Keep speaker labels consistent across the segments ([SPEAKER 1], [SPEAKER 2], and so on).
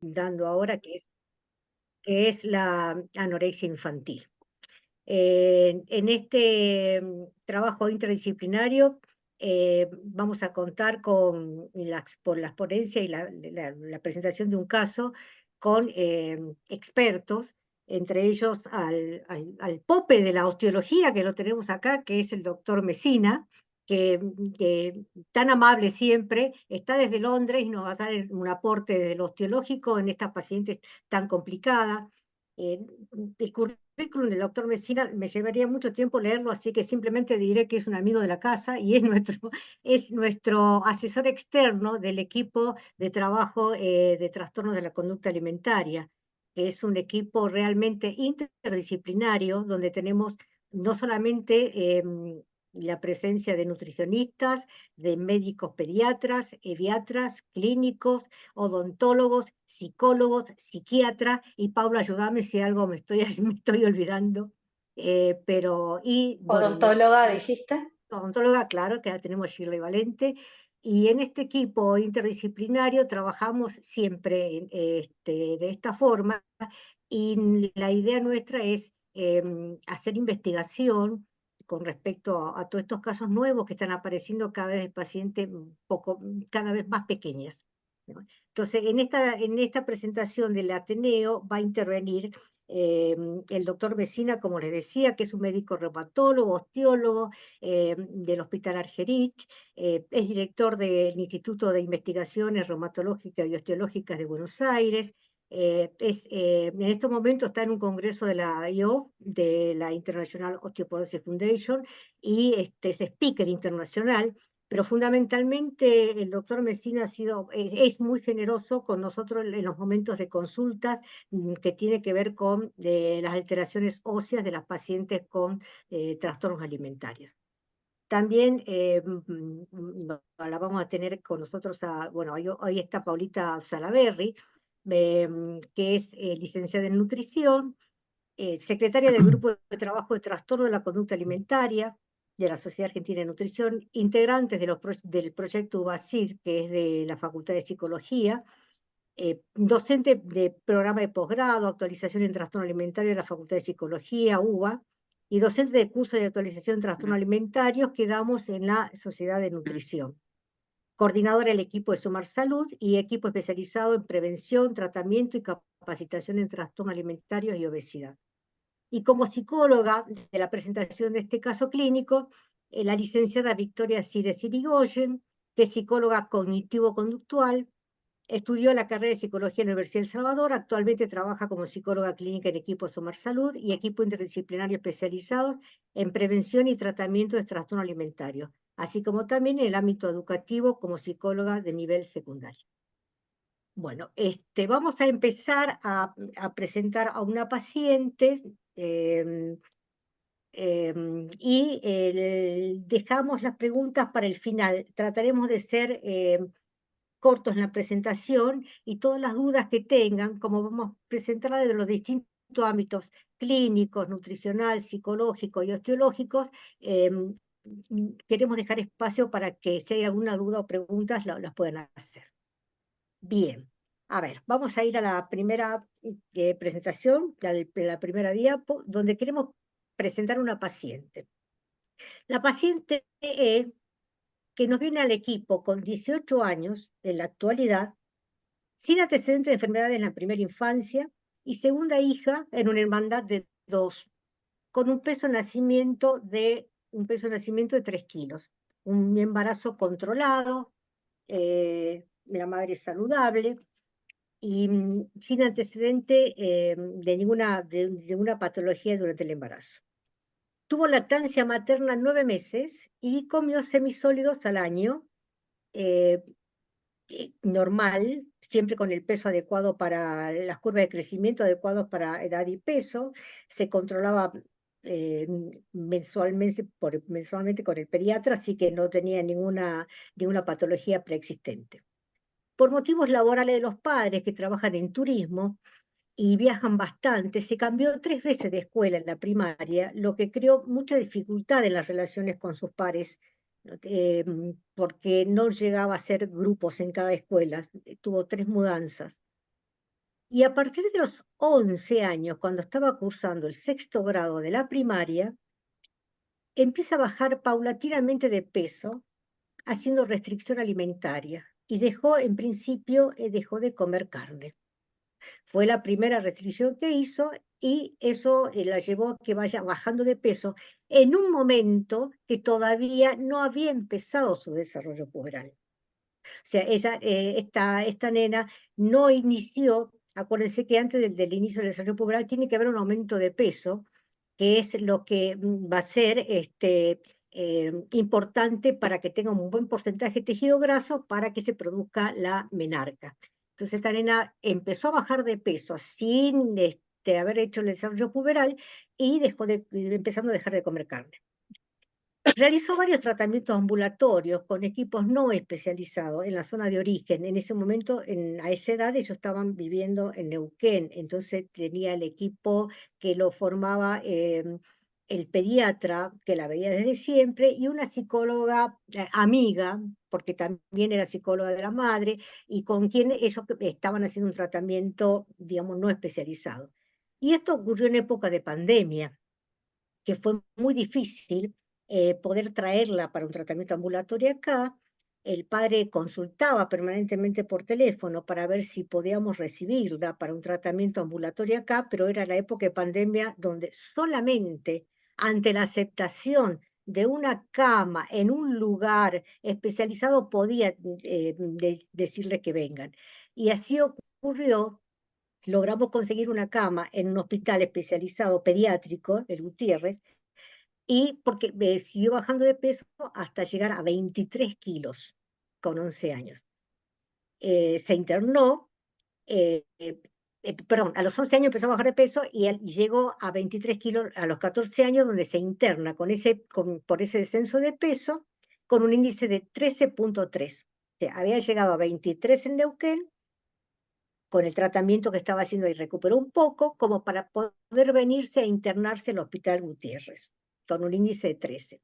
[SPEAKER 1] dando ahora, que es la anorexia infantil. En este trabajo interdisciplinario vamos a contar con por la ponencia y la presentación de un caso con expertos, entre ellos al pope de la osteología, que lo tenemos acá, que es el doctor Messina, que tan amable siempre, está desde Londres y nos va a dar un aporte del osteológico en estas pacientes tan complicadas. El currículum del doctor Messina me llevaría mucho tiempo leerlo, así que simplemente diré que es un amigo de la casa y es es nuestro asesor externo del equipo de trabajo de trastornos de la conducta alimentaria, que es un equipo realmente interdisciplinario, donde tenemos no solamente la presencia de nutricionistas, de médicos pediatras, pediatras, clínicos, odontólogos, psicólogos, psiquiatras, y Paula, ayúdame si algo me estoy olvidando, y bueno,
[SPEAKER 2] Odontóloga, dijiste.
[SPEAKER 1] odontóloga, claro, que ya tenemos Shirley Valente, y en este equipo interdisciplinario trabajamos siempre de esta forma, y la idea nuestra es hacer investigación con respecto a todos estos casos nuevos que están apareciendo cada vez de pacientes cada vez más pequeñas, ¿no? Entonces, en esta presentación del Ateneo va a intervenir eh, el doctor Vecina, como les decía, que es un médico reumatólogo, osteólogo del Hospital Argerich, es director del Instituto de Investigaciones Reumatológicas y Osteológicas de Buenos Aires. En estos momentos está en un congreso de la IO, de la International Osteoporosis Foundation, y es speaker internacional, pero fundamentalmente el doctor Messina es muy generoso con nosotros en los momentos de consultas que tiene que ver con las alteraciones óseas de las pacientes con trastornos alimentarios. También la vamos a tener con nosotros, bueno, hoy está Paulita Salaberry, que es licenciada en nutrición, secretaria del Grupo de Trabajo de Trastorno de la Conducta Alimentaria de la Sociedad Argentina de Nutrición, integrantes del proyecto UBASID, que es de la Facultad de Psicología, docente de programa de posgrado, actualización en trastorno alimentario de la Facultad de Psicología, UBA, y docente de curso de actualización en trastorno alimentarios que damos en la Sociedad de Nutrición. Coordinadora del equipo de Sumar Salud y equipo especializado en prevención, tratamiento y capacitación en trastornos alimentarios y obesidad. Y como psicóloga de la presentación de este caso clínico, la licenciada Victoria Cires Irigoyen, que es psicóloga cognitivo-conductual, estudió la carrera de Psicología en la Universidad de El Salvador, actualmente trabaja como psicóloga clínica en equipo Somar Salud y equipo interdisciplinario especializado en prevención y tratamiento de trastorno alimentario, así como también en el ámbito educativo como psicóloga de nivel secundario. Bueno, vamos a empezar a presentar a una paciente y dejamos las preguntas para el final. Trataremos de ser cortos en la presentación y todas las dudas que tengan, como vamos a presentarla desde los distintos ámbitos clínicos, nutricional, psicológico y osteológicos, eh, queremos dejar espacio para que si hay alguna duda o preguntas las puedan hacer. Bien, a ver, vamos a ir a la primera presentación, la primera diapo, donde queremos presentar una paciente. La paciente que nos viene al equipo con 18 años en la actualidad, sin antecedentes de enfermedades en la primera infancia y segunda hija en una hermandad de 2, con un peso de nacimiento de 3 kilos, un embarazo controlado, la madre saludable y sin antecedente de una patología durante el embarazo. Tuvo lactancia materna 9 meses y comió semisólidos al año, eh, normal, siempre con el peso adecuado para las curvas de crecimiento adecuados para edad y peso, se controlaba mensualmente con el pediatra, así que no tenía ninguna patología preexistente. Por motivos laborales de los padres que trabajan en turismo y viajan bastante, se cambió 3 veces de escuela en la primaria, lo que creó mucha dificultad en las relaciones con sus pares, porque no llegaba a ser grupos en cada escuela, tuvo 3 mudanzas. Y a partir de los 11 años, cuando estaba cursando el 6º grado de la primaria, empieza a bajar paulatinamente de peso, haciendo restricción alimentaria. Y dejó, en principio, dejó de comer carne. Fue la primera restricción que hizo y eso la llevó a que vaya bajando de peso en un momento que todavía no había empezado su desarrollo puberal. O sea, esta nena no inició, acuérdense que antes del inicio del desarrollo puberal tiene que haber un aumento de peso, que es lo que va a ser importante para que tenga un buen porcentaje de tejido graso para que se produzca la menarca. Entonces esta nena empezó a bajar de peso sin haber hecho el desarrollo puberal y empezando a dejar de comer carne. Realizó varios tratamientos ambulatorios con equipos no especializados en la zona de origen. En ese momento, a esa edad, ellos estaban viviendo en Neuquén, entonces tenía el equipo que lo formaba el pediatra, que la veía desde siempre, y una psicóloga amiga, porque también era psicóloga de la madre, y con quien ellos estaban haciendo un tratamiento, digamos, no especializado. Y esto ocurrió en época de pandemia, que fue muy difícil poder traerla para un tratamiento ambulatorio acá. El padre consultaba permanentemente por teléfono para ver si podíamos recibirla para un tratamiento ambulatorio acá, pero era la época de pandemia donde solamente ante la aceptación de una cama en un lugar especializado podía decirle que vengan. Y así ocurrió. Logramos conseguir una cama en un hospital especializado pediátrico, el Gutiérrez, y porque siguió bajando de peso hasta llegar a 23 kilos con 11 años. Se internó, perdón, a los 11 años empezó a bajar de peso y llegó a 23 kilos a los 14 años, donde se interna por ese descenso de peso con un índice de 13.3. O sea, había llegado a 23 en Neuquén, con el tratamiento que estaba haciendo y recuperó un poco, como para poder venirse a internarse al Hospital Gutiérrez, con un índice de 13.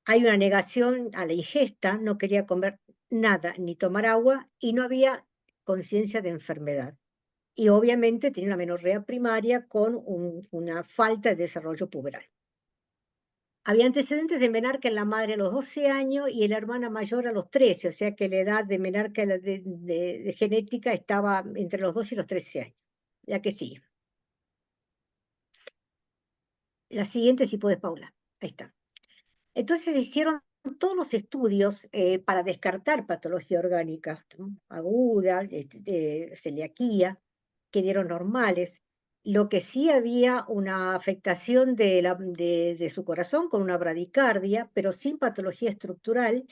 [SPEAKER 1] Hay una negación a la ingesta, no quería comer nada ni tomar agua y no había conciencia de enfermedad. Y obviamente tenía una menorrea primaria con una falta de desarrollo puberal. Había antecedentes de menarca en la madre a los 12 años y en la hermana mayor a los 13, o sea que la edad de menarca de genética estaba entre los 12 y los 13 años. La que sigue. La siguiente, si puedes, Paula. Ahí está. Entonces se hicieron todos los estudios para descartar patología orgánica, ¿no? Aguda, celiaquía, que dieron normales. Lo que sí había una afectación de su corazón con una bradicardia, pero sin patología estructural,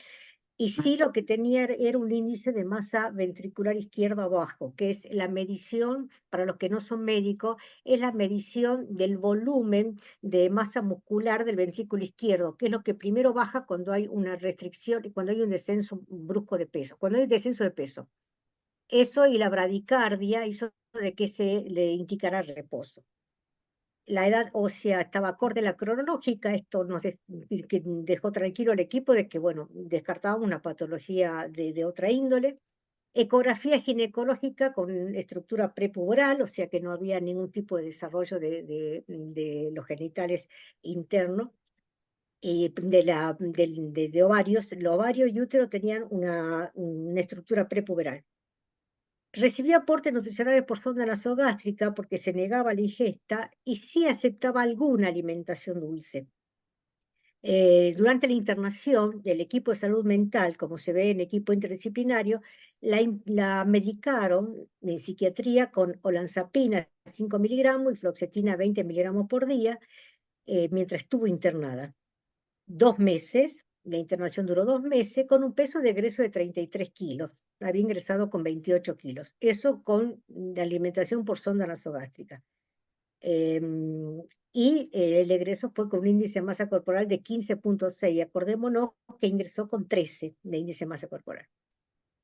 [SPEAKER 1] y sí lo que tenía era un índice de masa ventricular izquierdo bajo, que es la medición, para los que no son médicos, es la medición del volumen de masa muscular del ventrículo izquierdo, que es lo que primero baja cuando hay una restricción y cuando hay un descenso brusco de peso, cuando hay descenso de peso. Eso y la bradicardia hizo de que se le indicara reposo. La edad ósea estaba acorde a la cronológica, esto que dejó tranquilo al equipo de que, bueno, descartábamos una patología de otra índole. Ecografía ginecológica con estructura prepuberal, o sea que no había ningún tipo de desarrollo de los genitales internos, de ovarios. Los ovarios y útero tenían una estructura prepuberal. Recibió aportes nutricionales por sonda nasogástrica porque se negaba la ingesta y sí aceptaba alguna alimentación dulce. Durante la internación del equipo de salud mental, como se ve en equipo interdisciplinario, la medicaron en psiquiatría con olanzapina 5 miligramos y fluoxetina 20 miligramos por día mientras estuvo internada. 2 meses, la internación duró 2 meses, con un peso de egreso de 33 kilos. Había ingresado con 28 kilos. Eso con la alimentación por sonda nasogástrica. El egreso fue con un índice de masa corporal de 15.6. Acordémonos que ingresó con 13 de índice de masa corporal.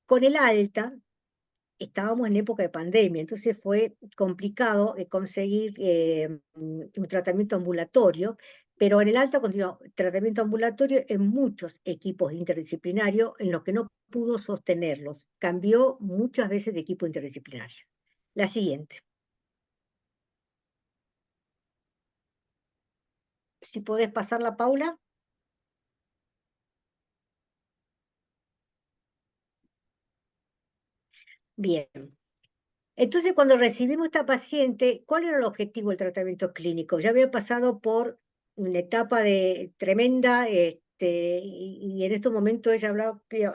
[SPEAKER 1] Con el alta, estábamos en época de pandemia, entonces fue complicado conseguir un tratamiento ambulatorio, pero en el alta continuó tratamiento ambulatorio en muchos equipos interdisciplinarios en los que no pudo sostenerlos. Cambió muchas veces de equipo interdisciplinario. La siguiente. Si podés pasarla, Paula. Bien. Entonces, cuando recibimos a esta paciente, ¿cuál era el objetivo del tratamiento clínico? Ya había pasado por una etapa de tremenda, y en estos momentos ella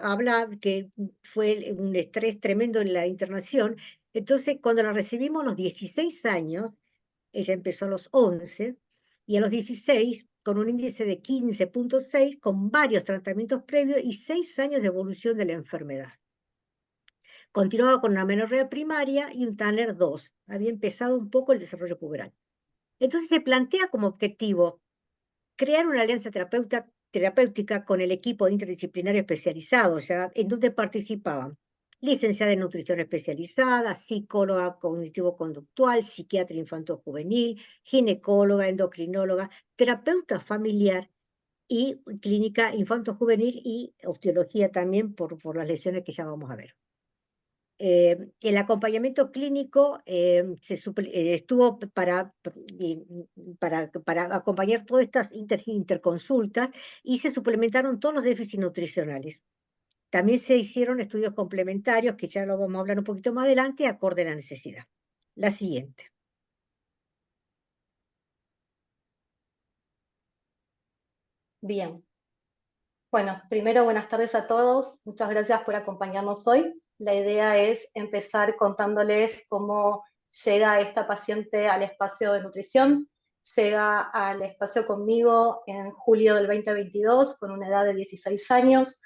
[SPEAKER 1] habla que fue un estrés tremendo en la internación. Entonces, cuando la recibimos a los 16 años, ella empezó a los 11, y a los 16, con un índice de 15,6, con varios tratamientos previos y 6 años de evolución de la enfermedad. Continuaba con una amenorrea primaria y un Tanner 2. Había empezado un poco el desarrollo puberal. Entonces se plantea como objetivo crear una alianza terapéutica con el equipo interdisciplinario especializado, ya, en donde participaban licenciada en nutrición especializada, psicóloga cognitivo-conductual, psiquiatra infanto-juvenil, ginecóloga, endocrinóloga, terapeuta familiar y clínica infanto-juvenil y osteología también por las lesiones que ya vamos a ver. El acompañamiento clínico estuvo para acompañar todas estas interconsultas, y se suplementaron todos los déficits nutricionales. También se hicieron estudios complementarios, que ya lo vamos a hablar un poquito más adelante, acorde a la necesidad. La siguiente.
[SPEAKER 2] Bien. Bueno, primero buenas tardes a todos. Muchas gracias por acompañarnos hoy. La idea es empezar contándoles cómo llega esta paciente al espacio de nutrición. Llega al espacio conmigo en julio del 2022 con una edad de 16 años.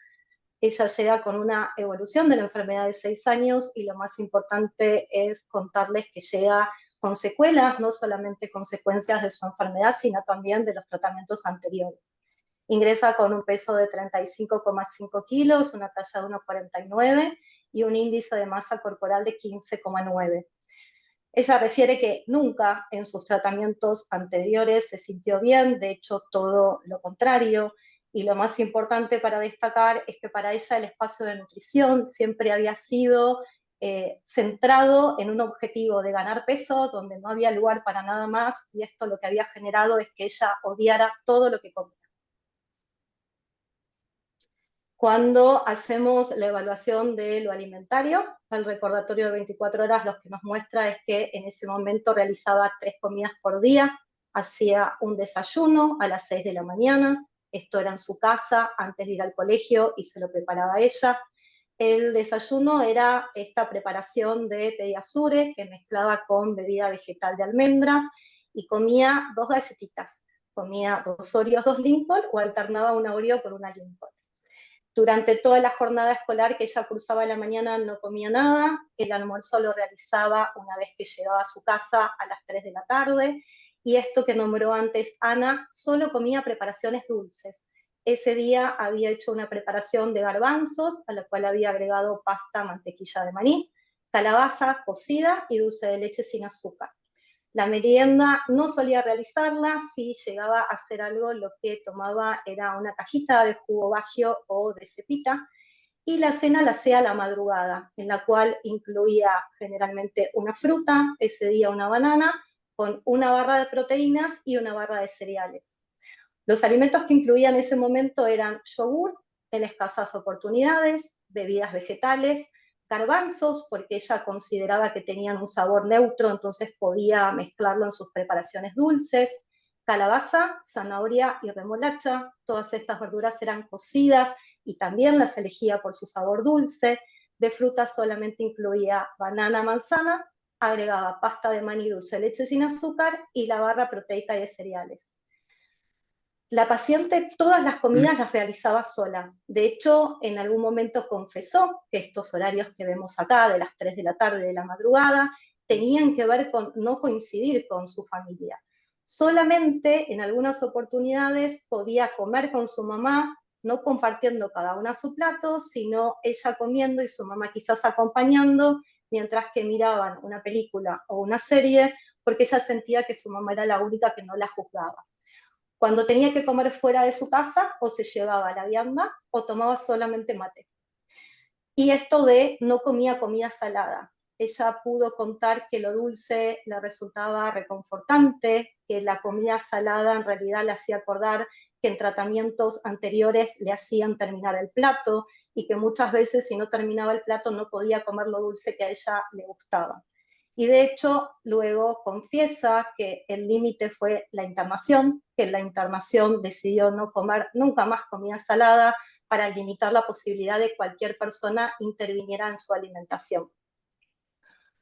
[SPEAKER 2] Ella llega con una evolución de la enfermedad de 6 años, y lo más importante es contarles que llega con secuelas, no solamente consecuencias de su enfermedad, sino también de los tratamientos anteriores. Ingresa con un peso de 35,5 kilos, una talla de 1,49 y un índice de masa corporal de 15,9. Ella refiere que nunca en sus tratamientos anteriores se sintió bien, de hecho todo lo contrario, y lo más importante para destacar es que para ella el espacio de nutrición siempre había sido centrado en un objetivo de ganar peso, donde no había lugar para nada más, y esto lo que había generado es que ella odiara todo lo que comía. Cuando hacemos la evaluación de lo alimentario, el recordatorio de 24 horas lo que nos muestra es que en ese momento realizaba 3 comidas por día, hacía un desayuno a las 6 de la mañana, esto era en su casa antes de ir al colegio y se lo preparaba ella. El desayuno era esta preparación de pediasure que mezclaba con bebida vegetal de almendras, y comía 2 galletitas, comía 2 Oreos, 2 Lincoln, o alternaba una Oreo por una Lincoln. Durante toda la jornada escolar que ella cursaba a la mañana no comía nada, el almuerzo lo realizaba una vez que llegaba a su casa a las 3 de la tarde, y esto que nombró antes Ana, solo comía preparaciones dulces. Ese día había hecho una preparación de garbanzos, a la cual había agregado pasta, mantequilla de maní, calabaza cocida y dulce de leche sin azúcar. La merienda no solía realizarla, si llegaba a hacer algo, lo que tomaba era una cajita de jugo bagio o de cepita, y la cena la hacía a la madrugada, en la cual incluía generalmente una fruta, ese día una banana, con una barra de proteínas y una barra de cereales. Los alimentos que incluía en ese momento eran yogur en escasas oportunidades, bebidas vegetales, garbanzos, porque ella consideraba que tenían un sabor neutro, entonces podía mezclarlo en sus preparaciones dulces, calabaza, zanahoria y remolacha. Todas estas verduras eran cocidas y también las elegía por su sabor dulce. De frutas solamente incluía banana, manzana, agregaba pasta de maní, dulce de leche sin azúcar y la barra proteica y de cereales. La paciente todas las comidas las realizaba sola. De hecho, en algún momento confesó que estos horarios que vemos acá, de las 3 de la tarde, de la madrugada, tenían que ver con no coincidir con su familia. Solamente en algunas oportunidades podía comer con su mamá, no compartiendo cada una su plato, sino ella comiendo y su mamá quizás acompañando, mientras que miraban una película o una serie, porque ella sentía que su mamá era la única que no la juzgaba. Cuando tenía que comer fuera de su casa, o se llevaba la vianda o tomaba solamente mate. Y esto de no comía comida salada. ella pudo contar que lo dulce le resultaba reconfortante, que la comida salada en realidad le hacía acordar que en tratamientos anteriores le hacían terminar el plato y que muchas veces si no terminaba el plato no podía comer lo dulce que a ella le gustaba. Y de hecho luego confiesa que el límite fue la internación, que en la internación decidió no comer nunca más comida salada para limitar la posibilidad de que cualquier persona interviniera en su alimentación.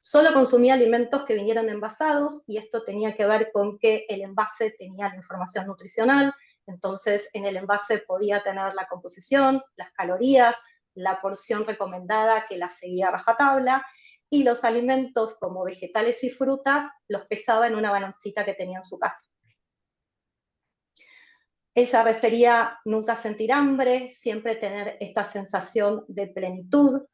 [SPEAKER 2] Solo consumía alimentos que vinieran envasados y esto tenía que ver con que el envase tenía la información nutricional, entonces en el envase podía tener la composición, las calorías, la porción recomendada que la seguía a rajatabla, y los alimentos como vegetales y frutas los pesaba en una balancita que tenía en su casa. Ella refería nunca sentir hambre, siempre tener esta sensación de plenitud,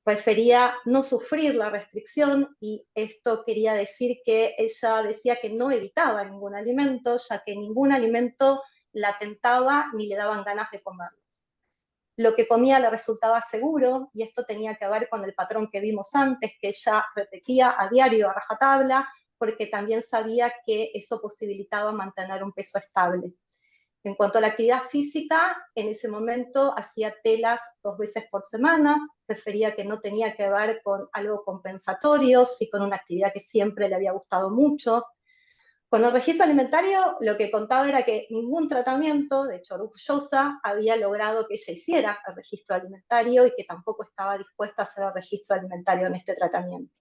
[SPEAKER 2] refería no sufrir la restricción, y esto quería decir que ella decía que no evitaba ningún alimento, ya que ningún alimento la tentaba ni le daban ganas de comerlo. Lo que comía le resultaba seguro, y esto tenía que ver con el patrón que vimos antes, que ella repetía a diario a rajatabla, porque también sabía que eso posibilitaba mantener un peso estable. En cuanto a la actividad física, en ese momento hacía telas 2 veces por semana, prefería que no tenía que ver con algo compensatorio, sí con una actividad que siempre le había gustado mucho. Con el registro alimentario, lo que contaba era que ningún tratamiento, de hecho orgullosa, había logrado que ella hiciera el registro alimentario y que tampoco estaba dispuesta a hacer el registro alimentario en este tratamiento.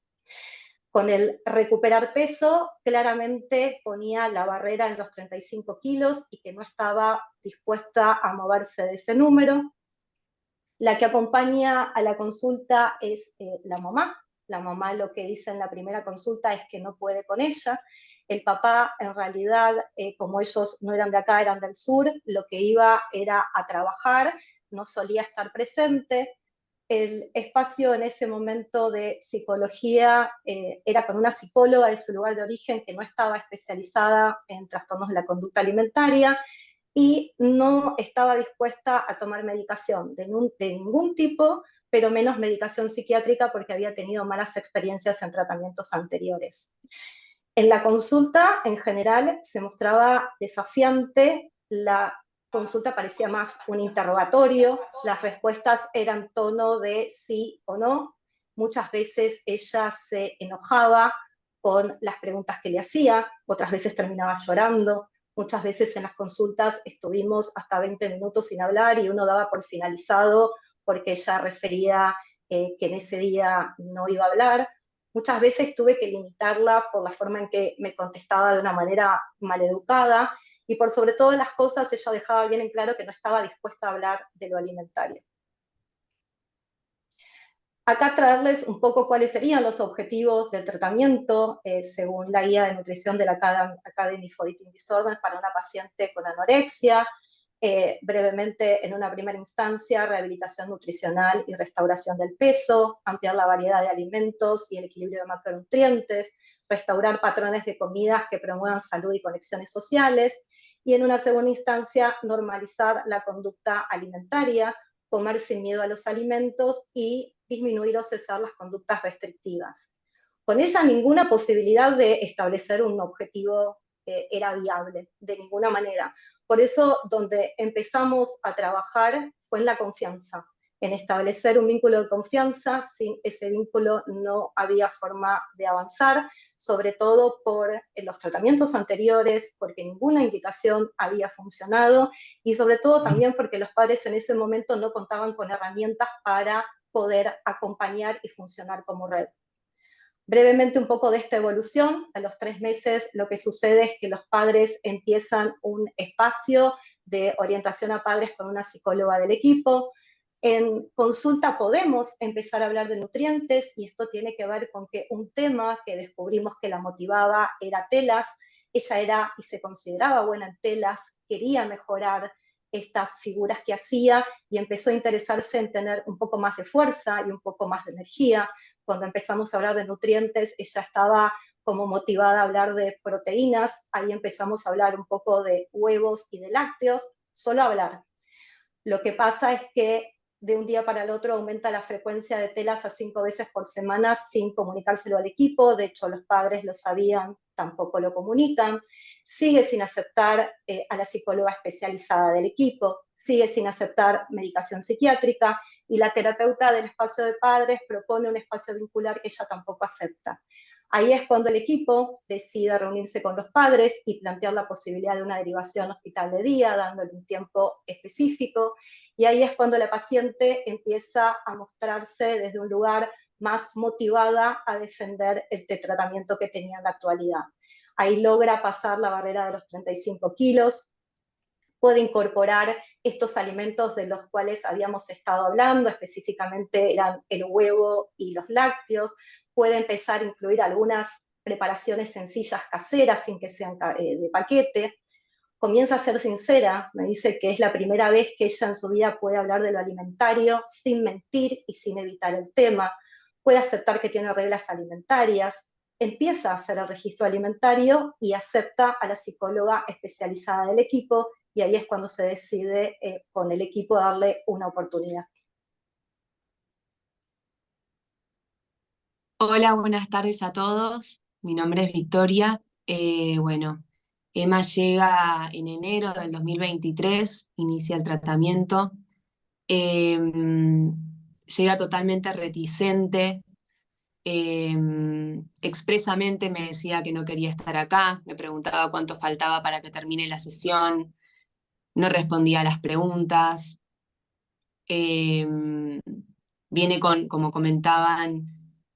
[SPEAKER 2] Con el recuperar peso, claramente ponía la barrera en los 35 kilos y que no estaba dispuesta a moverse de ese número. La que acompaña a la consulta es la mamá. La mamá lo que dice en la primera consulta es que no puede con ella. El papá, en realidad, como ellos no eran de acá, eran del sur, lo que iba era a trabajar, no solía estar presente. El espacio en ese momento de psicología era con una psicóloga de su lugar de origen que no estaba especializada en trastornos de la conducta alimentaria y no estaba dispuesta a tomar medicación de ningún tipo, pero menos medicación psiquiátrica porque había tenido malas experiencias en tratamientos anteriores. En la consulta, en general, se mostraba desafiante, la consulta parecía más un interrogatorio, las respuestas eran tono de sí o no, muchas veces ella se enojaba con las preguntas que le hacía, otras veces terminaba llorando, muchas veces en las consultas estuvimos hasta 20 minutos sin hablar y uno daba por finalizado porque ella refería que en ese día no iba a hablar. Muchas veces tuve que limitarla por la forma en que me contestaba de una manera maleducada y por sobre todas las cosas ella dejaba bien en claro que no estaba dispuesta a hablar de lo alimentario. Acá traerles un poco cuáles serían los objetivos del tratamiento según la guía de nutrición de la Academy for Eating Disorders para una paciente con anorexia. Brevemente, en una primera instancia, rehabilitación nutricional y restauración del peso, ampliar la variedad de alimentos y el equilibrio de macronutrientes, restaurar patrones de comidas que promuevan salud y conexiones sociales, y en una segunda instancia, normalizar la conducta alimentaria, comer sin miedo a los alimentos y disminuir o cesar las conductas restrictivas. Con ella ninguna posibilidad de establecer un objetivo era viable, de ninguna manera. Por eso, donde empezamos a trabajar fue en la confianza, en establecer un vínculo de confianza. Sin ese vínculo no había forma de avanzar, sobre todo por los tratamientos anteriores, porque ninguna indicación había funcionado, y sobre todo también porque los padres en ese momento no contaban con herramientas para poder acompañar y funcionar como red. Brevemente un poco de esta evolución. A los 3 meses lo que sucede es que los padres empiezan un espacio de orientación a padres con una psicóloga del equipo. En consulta podemos empezar a hablar de nutrientes y esto tiene que ver con que un tema que descubrimos que la motivaba era telas. Ella era y se consideraba buena en telas, quería mejorar estas figuras que hacía y empezó a interesarse en tener un poco más de fuerza y un poco más de energía. Cuando empezamos a hablar de nutrientes, ella estaba como motivada a hablar de proteínas, ahí empezamos a hablar un poco de huevos y de lácteos, solo hablar. Lo que pasa es que de un día para el otro aumenta la frecuencia de telas a 5 veces por semana sin comunicárselo al equipo. De hecho, los padres lo sabían, tampoco lo comunican. Sigue sin aceptar a la psicóloga especializada del equipo, sigue sin aceptar medicación psiquiátrica, y la terapeuta del espacio de padres propone un espacio vincular que ella tampoco acepta. Ahí es cuando el equipo decide reunirse con los padres y plantear la posibilidad de una derivación hospital de día, dándole un tiempo específico, y ahí es cuando la paciente empieza a mostrarse desde un lugar más motivada a defender el tratamiento que tenía en la actualidad. Ahí logra pasar la barrera de los 35 kilos, puede incorporar estos alimentos de los cuales habíamos estado hablando, específicamente eran el huevo y los lácteos, puede empezar a incluir algunas preparaciones sencillas caseras sin que sean de paquete. Comienza a ser sincera, me dice que es la primera vez que ella en su vida puede hablar de lo alimentario sin mentir y sin evitar el tema, puede aceptar que tiene reglas alimentarias, empieza a hacer el registro alimentario y acepta a la psicóloga especializada del equipo, y ahí es cuando se decide con el equipo darle una oportunidad.
[SPEAKER 3] Hola, buenas tardes a todos. Mi nombre es Victoria. Bueno, Emma llega en enero del 2023, inicia el tratamiento. Llega totalmente reticente. Expresamente me decía que no quería estar acá, me preguntaba cuánto faltaba para que termine la sesión, no respondía a las preguntas. Viene con, como comentaban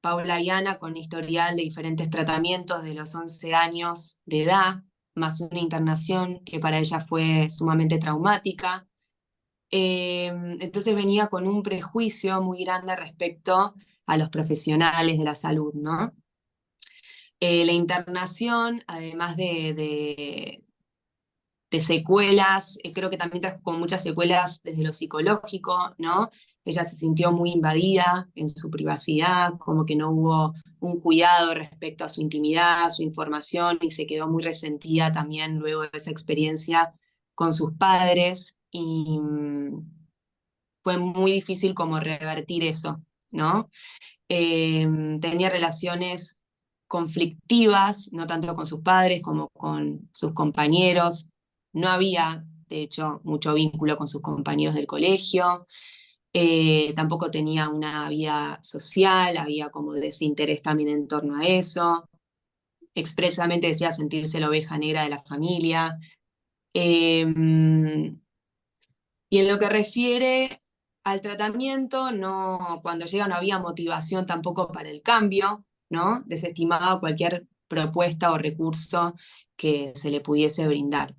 [SPEAKER 3] Paula y Ana, con historial de diferentes tratamientos de los 11 años de edad, más una internación que para ella fue sumamente traumática. Entonces venía con un prejuicio muy grande respecto a los profesionales de la salud, ¿no? La internación, además de secuelas, creo que también trajo con muchas secuelas desde lo psicológico, ¿no? Ella se sintió muy invadida en su privacidad, como que no hubo un cuidado respecto a su intimidad, a su información, y se quedó muy resentida también luego de esa experiencia con sus padres, y fue muy difícil como revertir eso, ¿no? Tenía relaciones conflictivas, no tanto con sus padres como con sus compañeros. No había, de hecho, mucho vínculo con sus compañeros del colegio. Tampoco tenía una vida social, había como desinterés también en torno a eso. Expresamente decía sentirse la oveja negra de la familia. Eh, y en lo que refiere al tratamiento, no, cuando llega no había motivación tampoco para el cambio, ¿no? Desestimaba cualquier propuesta o recurso que se le pudiese brindar.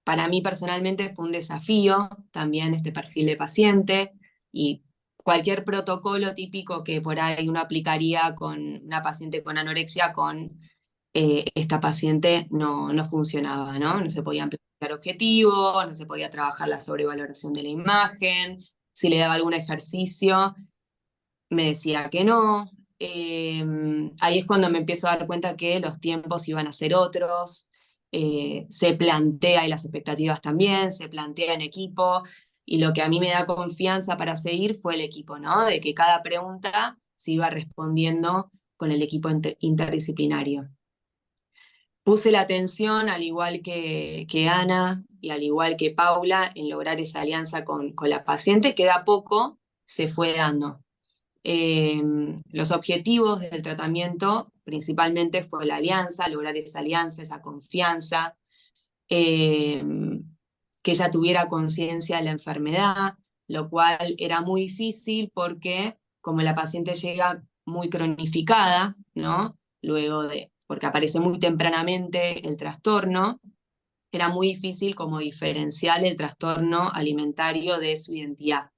[SPEAKER 3] Para mí personalmente fue un desafío también este perfil de paciente, y cualquier protocolo típico que por ahí uno aplicaría con una paciente con anorexia, con esta paciente no funcionaba, ¿no? No se podían plantear objetivos, no se podía trabajar la sobrevaloración de la imagen, si le daba algún ejercicio, me decía que no. Ahí es cuando me empiezo a dar cuenta que los tiempos iban a ser otros, se plantea, y las expectativas también, se plantea en equipo, y lo que a mí me da confianza para seguir fue el equipo, ¿no? De que cada pregunta se iba respondiendo con el equipo interdisciplinario. Puse la atención, al igual que Ana y al igual que Paula, en lograr esa alianza con la paciente, que de a poco se fue dando. Los objetivos del tratamiento principalmente fue la alianza, lograr esa alianza, esa confianza, que ella tuviera conciencia de la enfermedad, lo cual era muy difícil porque como la paciente llega muy cronificada, ¿no? Porque aparece muy tempranamente el trastorno, era muy difícil como diferenciar el trastorno alimentario de su identidad.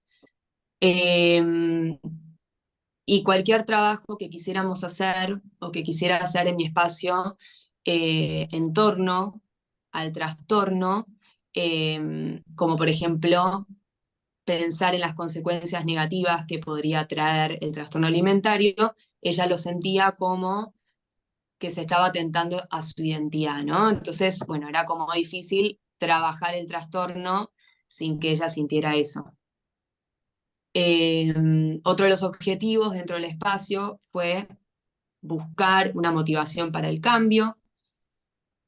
[SPEAKER 3] Y cualquier trabajo que quisiéramos hacer o que quisiera hacer en mi espacio en torno al trastorno, como por ejemplo pensar en las consecuencias negativas que podría traer el trastorno alimentario, ella lo sentía como que se estaba atentando a su identidad, ¿no? Entonces, bueno, era como difícil trabajar el trastorno sin que ella sintiera eso. Otro de los objetivos dentro del espacio fue buscar una motivación para el cambio,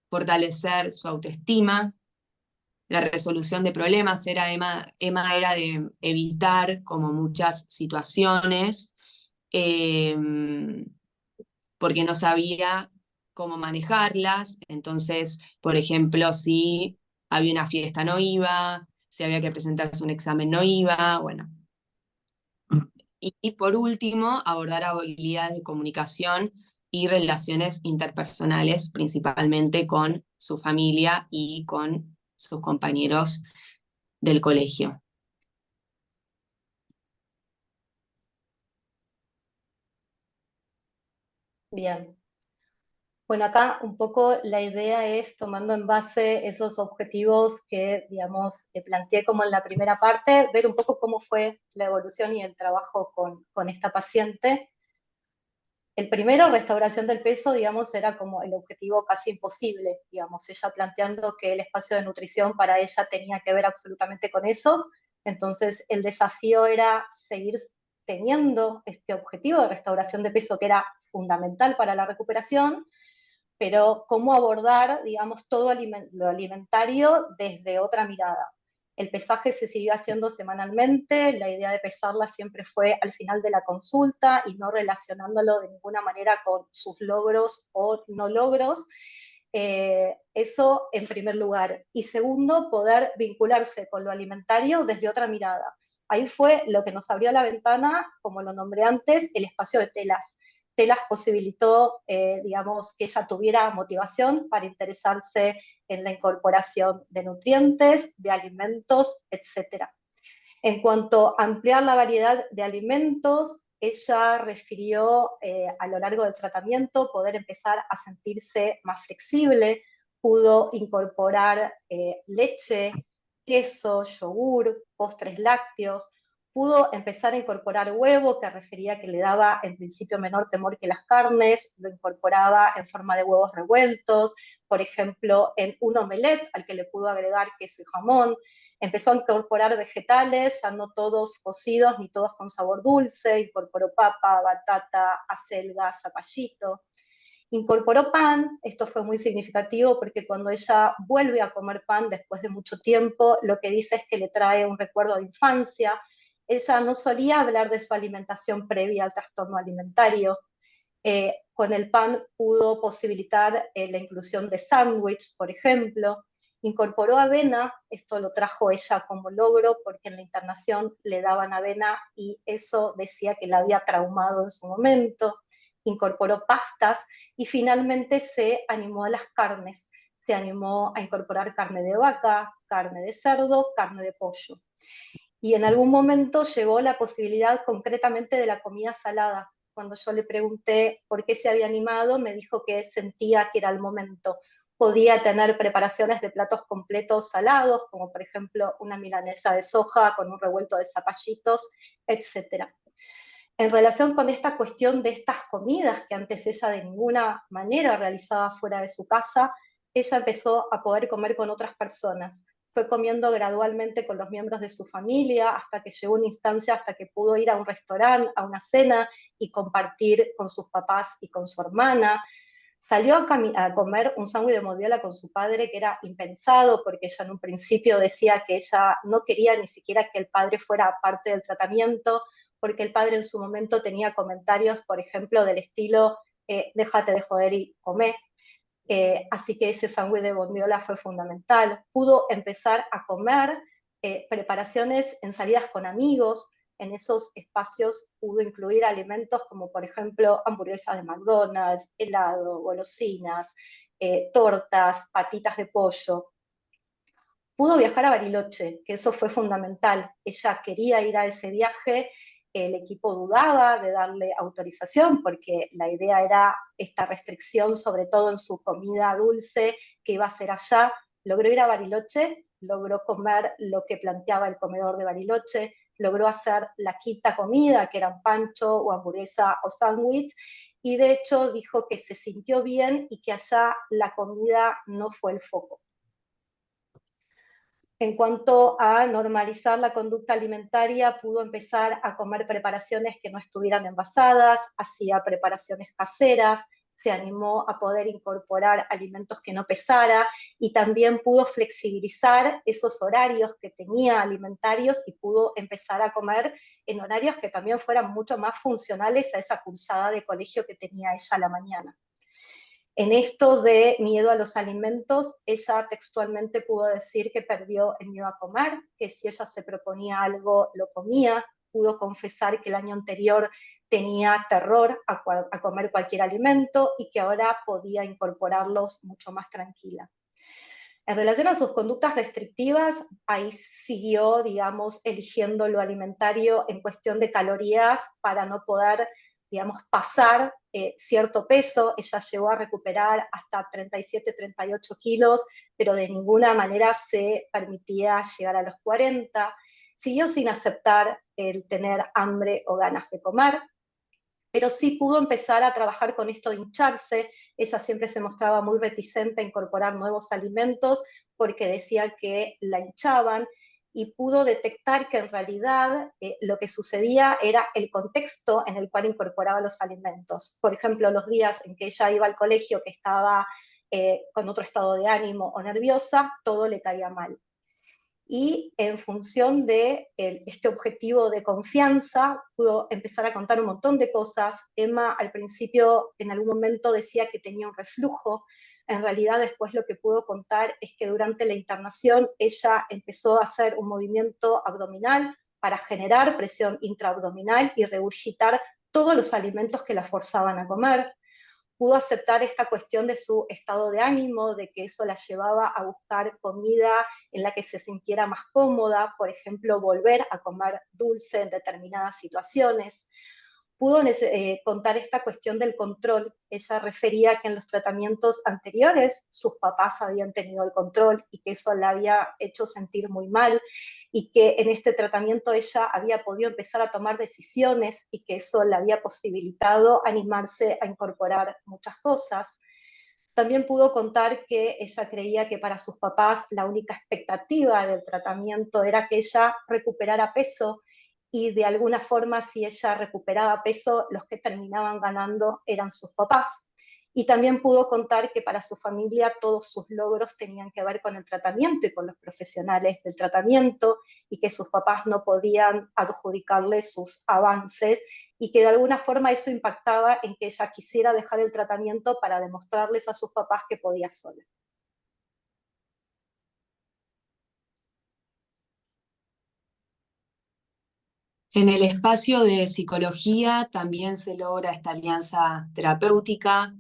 [SPEAKER 3] fortalecer su autoestima, la resolución de problemas. Emma era de evitar como muchas situaciones, eh, porque no sabía cómo manejarlas. Entonces, por ejemplo, si había una fiesta no iba, si había que presentarse un examen no iba, bueno. Y por último, abordar habilidades de comunicación y relaciones interpersonales, principalmente con su familia y con sus compañeros del colegio.
[SPEAKER 2] Bien. Bueno, acá un poco la idea es, tomando en base esos objetivos que, digamos, planteé como en la primera parte, ver un poco cómo fue la evolución y el trabajo con esta paciente. El primero, restauración del peso, digamos, era como el objetivo casi imposible, digamos, ella planteando que el espacio de nutrición para ella tenía que ver absolutamente con eso. Entonces, el desafío era seguir teniendo este objetivo de restauración de peso que era fundamental para la recuperación, pero cómo abordar, digamos, todo lo alimentario desde otra mirada. El pesaje se siguió haciendo semanalmente, la idea de pesarla siempre fue al final de la consulta y no relacionándolo de ninguna manera con sus logros o no logros. Eso en primer lugar. Y segundo, poder vincularse con lo alimentario desde otra mirada. Ahí fue lo que nos abrió la ventana, como lo nombré antes, el espacio de telas. Telas posibilitó, digamos, que ella tuviera motivación para interesarse en la incorporación de nutrientes, de alimentos, etc. En cuanto a ampliar la variedad de alimentos, ella refirió a lo largo del tratamiento poder empezar a sentirse más flexible, pudo incorporar leche, queso, yogur, postres lácteos, pudo empezar a incorporar huevo, que refería que le daba en principio menor temor que las carnes, lo incorporaba en forma de huevos revueltos, por ejemplo, en un omelette al que le pudo agregar queso y jamón. Empezó a incorporar vegetales, ya no todos cocidos ni todos con sabor dulce, incorporó papa, batata, acelga, zapallito. Incorporó pan, esto fue muy significativo porque cuando ella vuelve a comer pan después de mucho tiempo, lo que dice es que le trae un recuerdo de infancia. Ella no solía hablar de su alimentación previa al trastorno alimentario. Con el pan pudo posibilitar la inclusión de sándwich, por ejemplo. Incorporó avena, esto lo trajo ella como logro porque en la internación le daban avena y eso decía que la había traumado en su momento. Incorporó pastas y finalmente se animó a las carnes. Se animó a incorporar carne de vaca, carne de cerdo, carne de pollo. Y en algún momento llegó la posibilidad concretamente de la comida salada. Cuando yo le pregunté por qué se había animado, me dijo que sentía que era el momento. Podía tener preparaciones de platos completos salados, como por ejemplo una milanesa de soja con un revuelto de zapallitos, etc. En relación con esta cuestión de estas comidas que antes ella de ninguna manera realizaba fuera de su casa, ella empezó a poder comer con otras personas. Fue comiendo gradualmente con los miembros de su familia hasta que llegó una instancia hasta que pudo ir a un restaurante, a una cena y compartir con sus papás y con su hermana. Salió a comer un sándwich de moviola con su padre, que era impensado, porque ella en un principio decía que ella no quería ni siquiera que el padre fuera parte del tratamiento, porque el padre en su momento tenía comentarios, por ejemplo, del estilo, déjate de joder y comé. Así que ese sándwich de bondiola fue fundamental. Pudo empezar a comer preparaciones en salidas con amigos. En esos espacios pudo incluir alimentos como, por ejemplo, hamburguesas de McDonald's, helado, golosinas, tortas, patitas de pollo. Pudo viajar a Bariloche, que eso fue fundamental. Ella quería ir a ese viaje, el equipo dudaba de darle autorización porque la idea era esta restricción, sobre todo en su comida dulce, que iba a hacer allá. Logró ir a Bariloche, logró comer lo que planteaba el comedor de Bariloche, logró hacer la quinta comida, que eran pancho o hamburguesa o sándwich, y de hecho dijo que se sintió bien y que allá la comida no fue el foco. En cuanto a normalizar la conducta alimentaria, pudo empezar a comer preparaciones que no estuvieran envasadas, hacía preparaciones caseras, se animó a poder incorporar alimentos que no pesara y también pudo flexibilizar esos horarios que tenía alimentarios y pudo empezar a comer en horarios que también fueran mucho más funcionales a esa cursada de colegio que tenía ella a la mañana. En esto de miedo a los alimentos, ella textualmente pudo decir que perdió el miedo a comer, que si ella se proponía algo, lo comía. Pudo confesar que el año anterior tenía terror a comer cualquier alimento y que ahora podía incorporarlos mucho más tranquila. En relación a sus conductas restrictivas, ahí siguió, digamos, eligiendo lo alimentario en cuestión de calorías para no poder, digamos, pasar cierto peso. Ella llegó a recuperar hasta 37, 38 kilos, pero de ninguna manera se permitía llegar a los 40. Siguió sin aceptar el tener hambre o ganas de comer, pero sí pudo empezar a trabajar con esto de hincharse. Ella siempre se mostraba muy reticente a incorporar nuevos alimentos porque decía que la hinchaban, y pudo detectar que en realidad lo que sucedía era el contexto en el cual incorporaba los alimentos. Por ejemplo, los días en que ella iba al colegio que estaba con otro estado de ánimo o nerviosa, todo le caía mal. Y en función de este objetivo de confianza, pudo empezar a contar un montón de cosas. Emma al principio en algún momento decía que tenía un reflujo. En realidad después lo que pudo contar es que durante la internación ella empezó a hacer un movimiento abdominal para generar presión intraabdominal y regurgitar todos los alimentos que la forzaban a comer. Pudo aceptar esta cuestión de su estado de ánimo, de que eso la llevaba a buscar comida en la que se sintiera más cómoda, por ejemplo, volver a comer dulce en determinadas situaciones. Pudo contar esta cuestión del control. Ella refería que en los tratamientos anteriores sus papás habían tenido el control y que eso la había hecho sentir muy mal, y que en este tratamiento ella había podido empezar a tomar decisiones y que eso le había posibilitado animarse a incorporar muchas cosas. También pudo contar que ella creía que para sus papás la única expectativa del tratamiento era que ella recuperara peso, y de alguna forma si ella recuperaba peso, los que terminaban ganando eran sus papás. Y también pudo contar que para su familia todos sus logros tenían que ver con el tratamiento y con los profesionales del tratamiento, y que sus papás no podían adjudicarle sus avances, y que de alguna forma eso impactaba en que ella quisiera dejar el tratamiento para demostrarles a sus papás que podía sola.
[SPEAKER 3] En el espacio de psicología también se logra esta alianza terapéutica,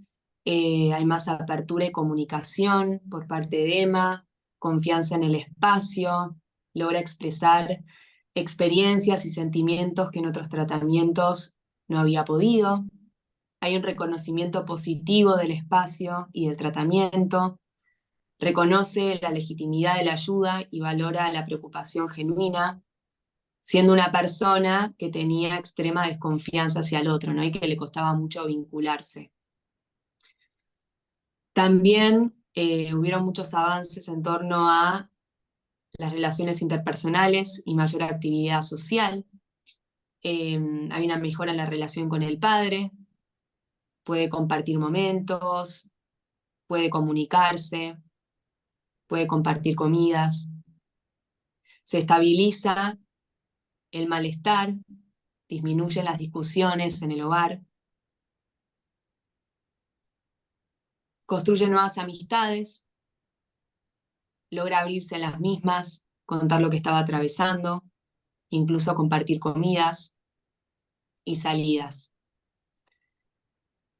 [SPEAKER 3] hay más apertura y comunicación por parte de Emma, confianza en el espacio, logra expresar experiencias y sentimientos que en otros tratamientos no había podido. Hay un reconocimiento positivo del espacio y del tratamiento, reconoce la legitimidad de la ayuda y valora la preocupación genuina, siendo una persona que tenía extrema desconfianza hacia el otro, ¿no? Y que le costaba mucho vincularse. También hubieron muchos avances en torno a las relaciones interpersonales y mayor actividad social. Hay una mejora en la relación con el padre, puede compartir momentos, puede comunicarse, puede compartir comidas. Se estabiliza el malestar, disminuyen las discusiones en el hogar, construye nuevas amistades, logra abrirse en las mismas, contar lo que estaba atravesando, incluso compartir comidas y salidas.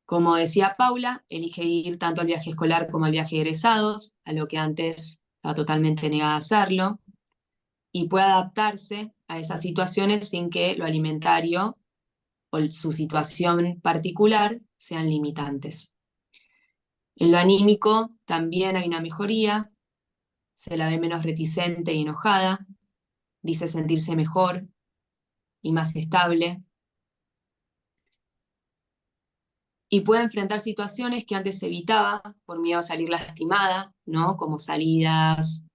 [SPEAKER 3] Como decía Paula, elige ir tanto al viaje escolar como al viaje de egresados, a lo que antes estaba totalmente negada a hacerlo, y puede adaptarse a esas situaciones sin que lo alimentario o su situación particular sean limitantes. En lo anímico también hay una mejoría, se la ve menos reticente y enojada, dice sentirse mejor y más estable, y puede enfrentar situaciones que antes evitaba por miedo a salir lastimada, ¿no? Como salidas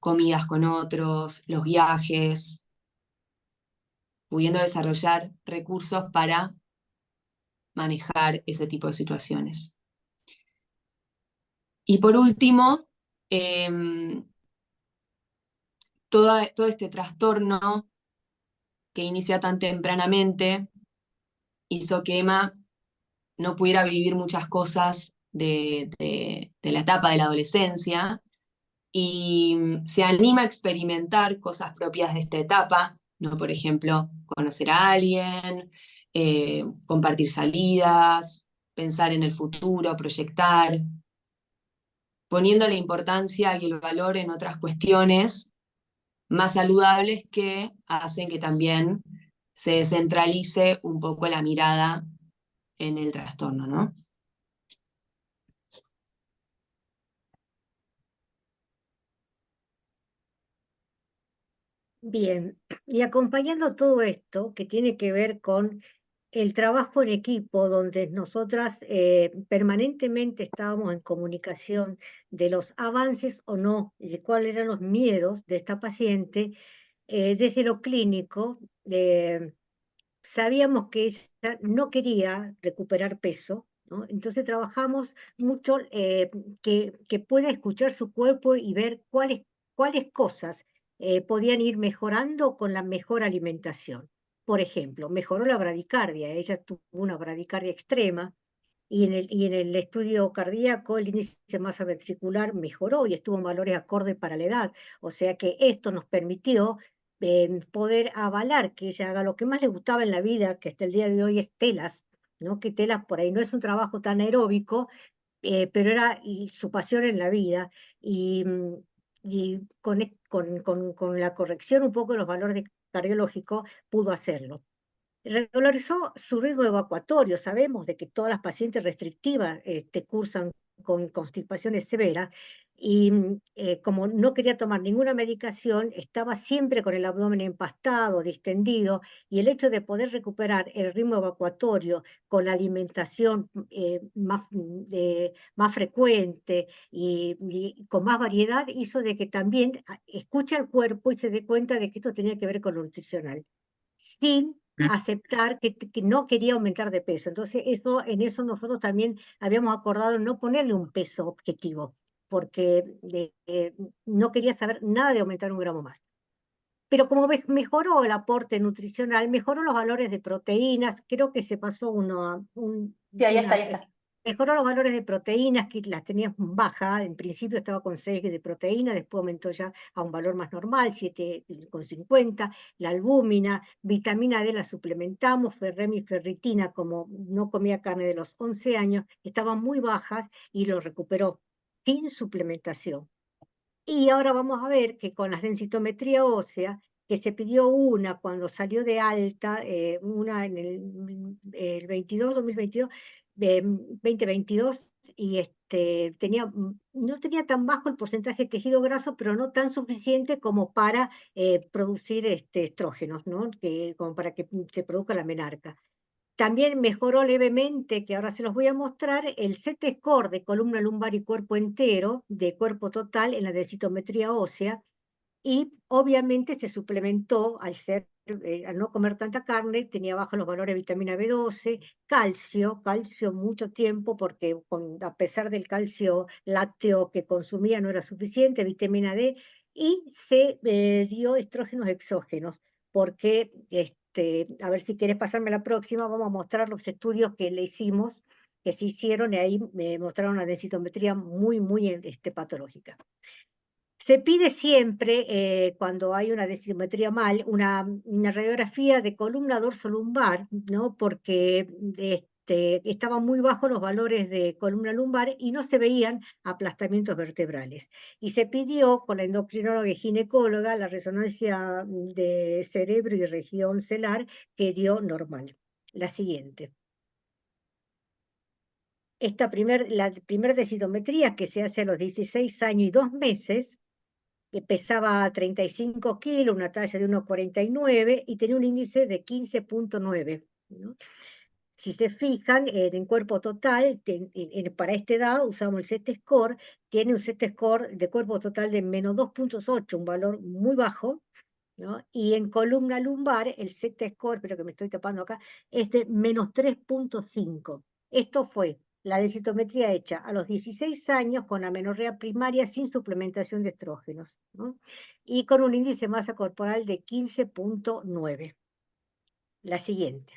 [SPEAKER 3] comidas con otros, los viajes, pudiendo desarrollar recursos para manejar ese tipo de situaciones. Y por último, todo este trastorno que inicia tan tempranamente hizo que Emma no pudiera vivir muchas cosas de la etapa de la adolescencia y se anima a experimentar cosas propias de esta etapa, ¿no? Por ejemplo, conocer a alguien, compartir salidas, pensar en el futuro, proyectar, poniendo la importancia y el valor en otras cuestiones más saludables que hacen que también se descentralice un poco la mirada en el trastorno, ¿no?
[SPEAKER 1] Bien, y acompañando todo esto, que tiene que ver con el trabajo en equipo, donde nosotras permanentemente estábamos en comunicación de los avances o no, y de cuáles eran los miedos de esta paciente, desde lo clínico, sabíamos que ella no quería recuperar peso, ¿no? Entonces trabajamos mucho que pueda escuchar su cuerpo y ver cuáles cosas podían ir mejorando con la mejor alimentación. Por ejemplo, mejoró la bradicardia, ella tuvo una bradicardia extrema y en el estudio cardíaco el índice de masa ventricular mejoró y estuvo en valores acorde para la edad. O sea que esto nos permitió poder avalar que ella haga lo que más le gustaba en la vida, que hasta el día de hoy es telas, ¿no? Que telas por ahí no es un trabajo tan aeróbico, pero era su pasión en la vida. Y con la corrección un poco de los valores cardiológicos pudo hacerlo. Regularizó su ritmo evacuatorio. Sabemos de que todas las pacientes restrictivas cursan con constipaciones severas y como no quería tomar ninguna medicación, estaba siempre con el abdomen empastado, distendido, y el hecho de poder recuperar el ritmo evacuatorio con la alimentación más frecuente y con más variedad hizo de que también escuche al cuerpo y se dé cuenta de que esto tenía que ver con lo nutricional, sin aceptar que no quería aumentar de peso. Entonces, en eso nosotros también habíamos acordado no ponerle un peso objetivo, porque no quería saber nada de aumentar un gramo más. Pero como mejoró el aporte nutricional, mejoró los valores de proteínas, creo que se pasó
[SPEAKER 2] Sí, ahí está, ahí está.
[SPEAKER 1] Mejoró los valores de proteínas, que las tenía baja, en principio estaba con 6 de proteína, después aumentó ya a un valor más normal, 7,50. La albúmina, vitamina D la suplementamos, ferrem y ferritina, como no comía carne de los 11 años, estaban muy bajas y lo recuperó sin suplementación. Y ahora vamos a ver que con la densitometría ósea, que se pidió una cuando salió de alta, una en el 2022, 2022, y no tenía tan bajo el porcentaje de tejido graso, pero no tan suficiente como para producir estrógenos, ¿no? Como para que se produzca la menarca. También mejoró levemente, que ahora se los voy a mostrar, el CT score de columna lumbar y cuerpo entero, de cuerpo total en la densitometría ósea, y obviamente se suplementó al no comer tanta carne, tenía bajos los valores de vitamina B12, calcio mucho tiempo, porque a pesar del calcio lácteo que consumía no era suficiente, vitamina D, y se dio estrógenos exógenos, porque, a ver si quieres pasarme la próxima, vamos a mostrar los estudios que le hicimos, que se hicieron, y ahí me mostraron una densitometría muy, muy patológica. Se pide siempre, cuando hay una densitometría mal, una radiografía de columna dorso-lumbar, ¿no? Porque estaban muy bajos los valores de columna lumbar y no se veían aplastamientos vertebrales. Y se pidió con la endocrinóloga y ginecóloga la resonancia de cerebro y región celular, que dio normal. La siguiente. La primera densitometría, que se hace a los 16 años y 2 meses, que pesaba 35 kilos, una talla de 1,49 y tenía un índice de 15,9, ¿no? Si se fijan, en el cuerpo total, para esta edad usamos el Z-score, tiene un Z-score de cuerpo total de menos 2,8, un valor muy bajo, ¿no? Y en columna lumbar, el Z-score, pero que me estoy tapando acá, es de menos 3,5. Esto fue la densitometría hecha a los 16 años con amenorrea primaria sin suplementación de estrógenos, ¿no? Y con un índice de masa corporal de 15,9. La siguiente.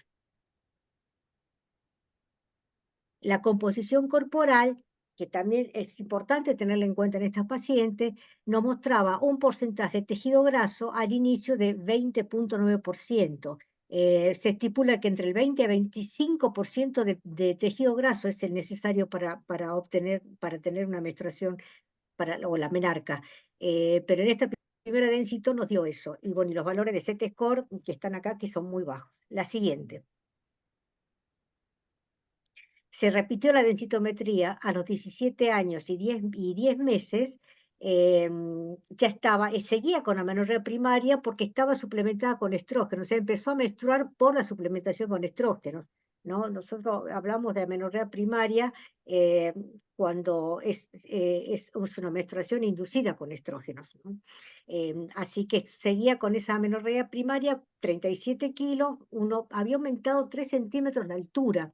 [SPEAKER 1] La composición corporal, que también es importante tenerla en cuenta en estas pacientes, nos mostraba un porcentaje de tejido graso al inicio de 20,9%. Se estipula que entre el 20 y 25% de tejido graso es el necesario para tener una menstruación o la menarca. Pero en esta primera densito nos dio eso. Y bueno, y los valores de Z-score que están acá, que son muy bajos. La siguiente. Se repitió la densitometría a los 17 años y 10 meses, ya estaba, seguía con amenorrea primaria porque estaba suplementada con estrógenos, o sea, empezó a menstruar por la suplementación con estrógenos, ¿no? Nosotros hablamos de amenorrea primaria cuando es una menstruación inducida con estrógenos, ¿no? Así que seguía con esa amenorrea primaria, 37 kilos, había aumentado 3 centímetros la altura.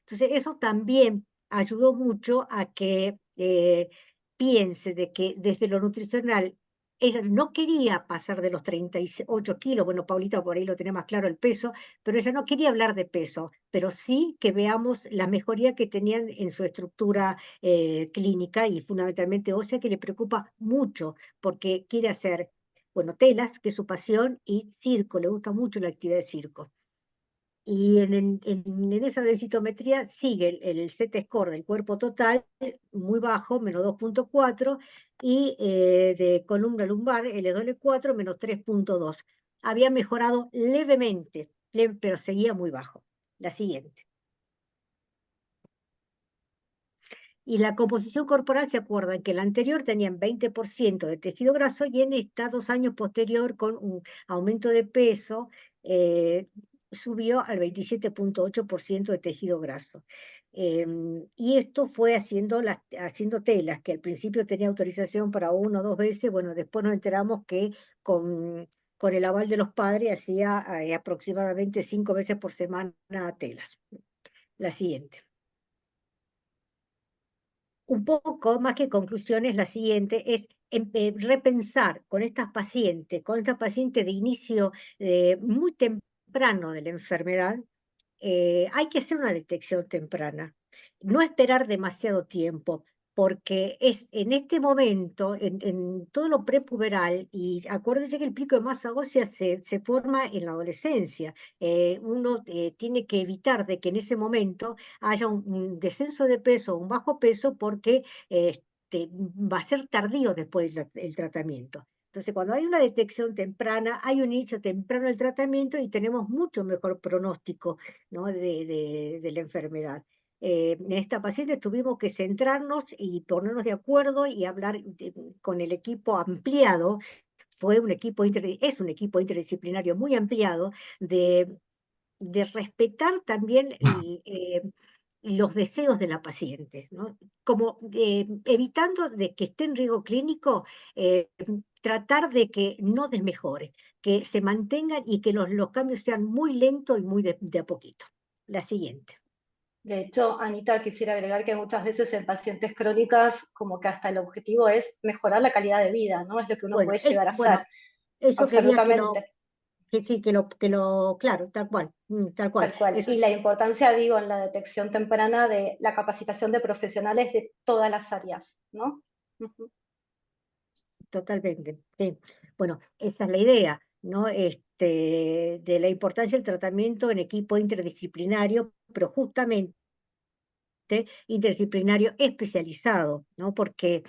[SPEAKER 1] Entonces, eso también ayudó mucho a que piense de que desde lo nutricional ella no quería pasar de los 38 kilos, bueno, Paulita por ahí lo tiene más claro el peso, pero ella no quería hablar de peso, pero sí que veamos la mejoría que tenían en su estructura clínica y fundamentalmente ósea, que le preocupa mucho, porque quiere hacer, bueno, telas, que es su pasión, y circo, le gusta mucho la actividad de circo. Y en esa densitometría sigue el Z-score del cuerpo total muy bajo, menos 2,4, y de columna lumbar, LW4, menos 3,2. Había mejorado levemente, pero seguía muy bajo. La siguiente. Y la composición corporal, ¿se acuerdan? Que la anterior tenían 20% de tejido graso y en esta 2 años posterior, con un aumento de peso, subió al 27,8% de tejido graso. Y esto fue haciendo telas, que al principio tenía autorización para 1 o 2 veces, bueno, después nos enteramos que con el aval de los padres hacía aproximadamente 5 veces por semana telas. La siguiente. Un poco más que conclusiones, la siguiente es repensar con estas pacientes de inicio muy temprano de la enfermedad. Hay que hacer una detección temprana, no esperar demasiado tiempo, porque es en este momento, en todo lo prepuberal, y acuérdense que el pico de masa ósea se forma en la adolescencia. Uno tiene que evitar de que en ese momento haya un descenso de peso, un bajo peso, porque va a ser tardío después el tratamiento. Entonces, cuando hay una detección temprana, hay un inicio temprano del tratamiento y tenemos mucho mejor pronóstico, ¿no? de la enfermedad. En esta paciente tuvimos que centrarnos y ponernos de acuerdo y hablar con el equipo ampliado. Es un equipo interdisciplinario muy ampliado de respetar también los deseos de la paciente, ¿no? Como evitando de que esté en riesgo clínico, tratar de que no desmejore, que se mantengan y que los cambios sean muy lentos y muy de a poquito. La siguiente.
[SPEAKER 2] De hecho, Anita, quisiera agregar que muchas veces en pacientes crónicas, como que hasta el objetivo es mejorar la calidad de vida, ¿no? Es lo que uno
[SPEAKER 1] Bueno,
[SPEAKER 2] puede llegar a hacer.
[SPEAKER 1] eso quería
[SPEAKER 2] Absolutamente.
[SPEAKER 1] claro, tal cual.
[SPEAKER 2] Tal cual.
[SPEAKER 1] Eso
[SPEAKER 2] Y la
[SPEAKER 1] es
[SPEAKER 2] importancia, digo, en la detección temprana de la capacitación de profesionales de todas las áreas, ¿no? Ujú.
[SPEAKER 1] totalmente. Sí. Bueno, esa es la idea, ¿no? De la importancia del tratamiento en equipo interdisciplinario, pero justamente interdisciplinario especializado, ¿no? Porque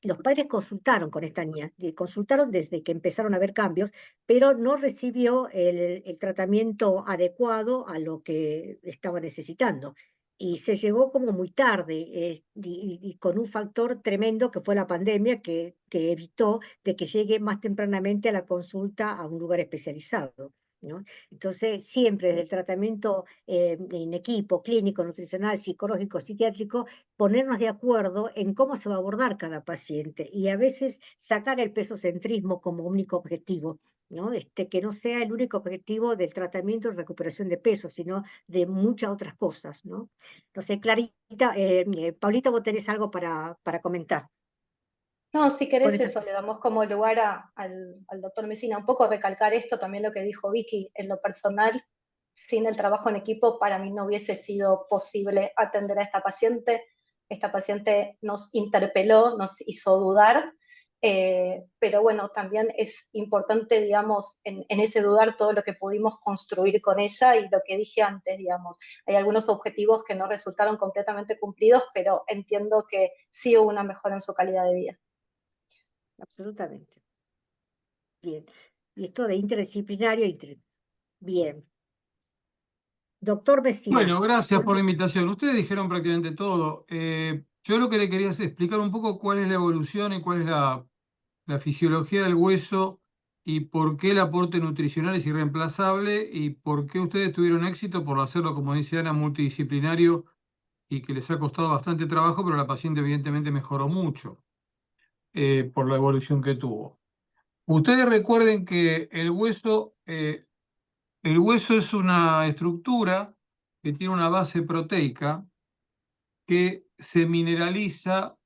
[SPEAKER 1] los padres consultaron con esta niña, consultaron desde que empezaron a haber cambios, pero no recibió el tratamiento adecuado a lo que estaba necesitando. Y se llegó como muy tarde, y con un factor tremendo que fue la pandemia, que evitó de que llegue más tempranamente a la consulta a un lugar especializado. ¿no? Entonces, siempre desde el tratamiento en equipo, clínico, nutricional, psicológico, psiquiátrico, ponernos de acuerdo en cómo se va a abordar cada paciente y a veces sacar el pesocentrismo como único objetivo, ¿no? Que no sea el único objetivo del tratamiento y recuperación de peso, sino de muchas otras cosas, ¿no? No sé, Clarita, Paulita, vos tenés algo para comentar
[SPEAKER 2] No, si
[SPEAKER 1] con
[SPEAKER 2] querés
[SPEAKER 1] esta
[SPEAKER 2] eso, le damos como lugar al doctor Mesina. Un poco recalcar esto, también lo que dijo Vicky, en lo personal, sin el trabajo en equipo, para mí no hubiese sido posible atender a esta paciente. Esta paciente nos interpeló, nos hizo dudar, pero bueno, también es importante, digamos, en ese dudar todo lo que pudimos construir con ella y lo que dije antes, digamos. Hay algunos objetivos que no resultaron completamente cumplidos, pero entiendo que sí hubo una mejora en su calidad de vida.
[SPEAKER 1] absolutamente. Bien. Y esto de interdisciplinario, bien. Doctor Vecina.
[SPEAKER 4] Bueno, gracias por la invitación. Ustedes dijeron prácticamente todo. Yo lo que le quería es explicar un poco cuál es la evolución y cuál es la fisiología del hueso y por qué el aporte nutricional es irreemplazable y por qué ustedes tuvieron éxito por hacerlo, como dice Ana, multidisciplinario y que les ha costado bastante trabajo, pero la paciente evidentemente mejoró mucho por la evolución que tuvo. Ustedes recuerden que el hueso es una estructura que tiene una base proteica que se mineraliza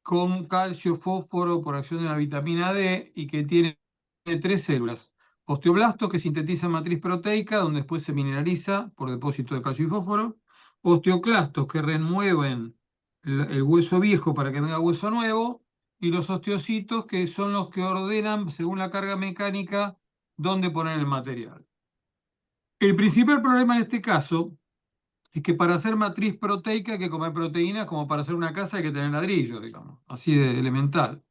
[SPEAKER 4] con calcio, fósforo por acción de la vitamina D y que tiene tres células. Osteoblasto, que sintetiza matriz proteica, donde después se mineraliza por depósito de calcio y fósforo. Osteoclastos, que remueven el hueso viejo para que venga hueso nuevo. Y los osteocitos, que son los que ordenan, según la carga mecánica, dónde poner el material. El principal problema en este caso es que para hacer matriz proteica hay que comer proteínas, como para hacer una casa hay que tener ladrillos, digamos, así de elemental.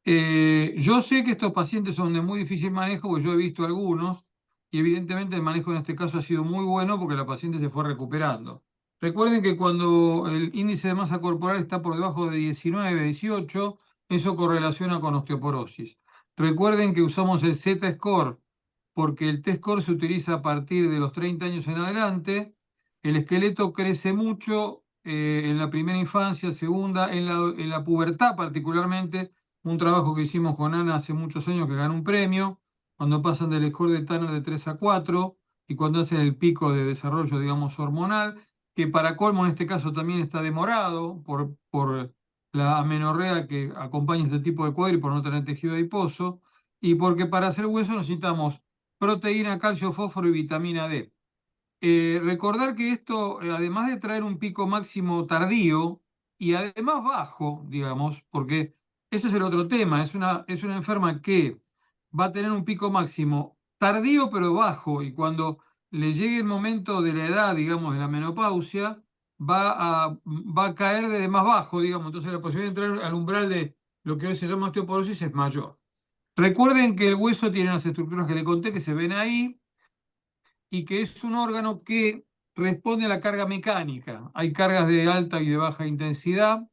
[SPEAKER 4] Yo sé que estos pacientes son de muy difícil manejo, porque yo he visto algunos, y evidentemente el manejo en este caso ha sido muy bueno porque la paciente se fue recuperando. Recuerden que cuando el índice de masa corporal está por debajo de 19, 18, eso correlaciona con osteoporosis. Recuerden que usamos el Z-score porque el T-score se utiliza a partir de los 30 años en adelante. El esqueleto crece mucho en la primera infancia, segunda, en la pubertad particularmente. Un trabajo que hicimos con Ana hace muchos años que ganó un premio, cuando pasan del score de Tanner de 3 a 4 y cuando hacen el pico de desarrollo, digamos, hormonal, que para colmo en este caso también está demorado por la amenorrea que acompaña este tipo de cuadro y por no tener tejido adiposo, y porque para hacer hueso necesitamos proteína, calcio, fósforo y vitamina D. Recordar que esto, además de traer un pico máximo tardío y además bajo, digamos, porque ese es el otro tema, es una enferma que va a tener un pico máximo tardío pero bajo, y cuando le llegue el momento de la edad, digamos, de la menopausia, va a caer de más bajo, digamos, entonces la posibilidad de entrar al umbral de lo que hoy se llama osteoporosis es mayor. Recuerden que el hueso tiene las estructuras que le conté que se ven ahí, y que es un órgano que responde a la carga mecánica. Hay cargas de alta y de baja intensidad,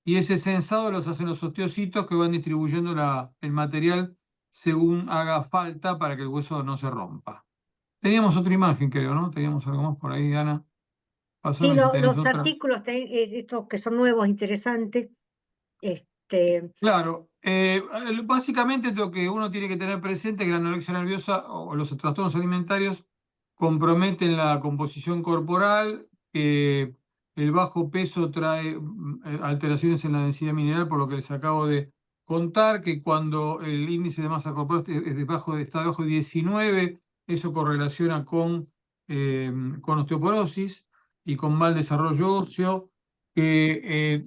[SPEAKER 4] y ese sensado los hacen los osteocitos que van distribuyendo el material según haga falta para que el hueso no se rompa. Teníamos otra imagen, creo, ¿no? Teníamos algo más por ahí, Ana.
[SPEAKER 1] Sí,
[SPEAKER 4] Pasame si tenés
[SPEAKER 1] los
[SPEAKER 4] otra.
[SPEAKER 1] artículos, estos que son nuevos, interesantes, este,
[SPEAKER 4] Claro, básicamente lo que uno tiene que tener presente es que la anorexia nerviosa o los trastornos alimentarios comprometen la composición corporal, que el bajo peso trae alteraciones en la densidad mineral, por lo que les acabo de contar, que cuando el índice de masa corporal está debajo de 19, eso correlaciona con osteoporosis y con mal desarrollo óseo, que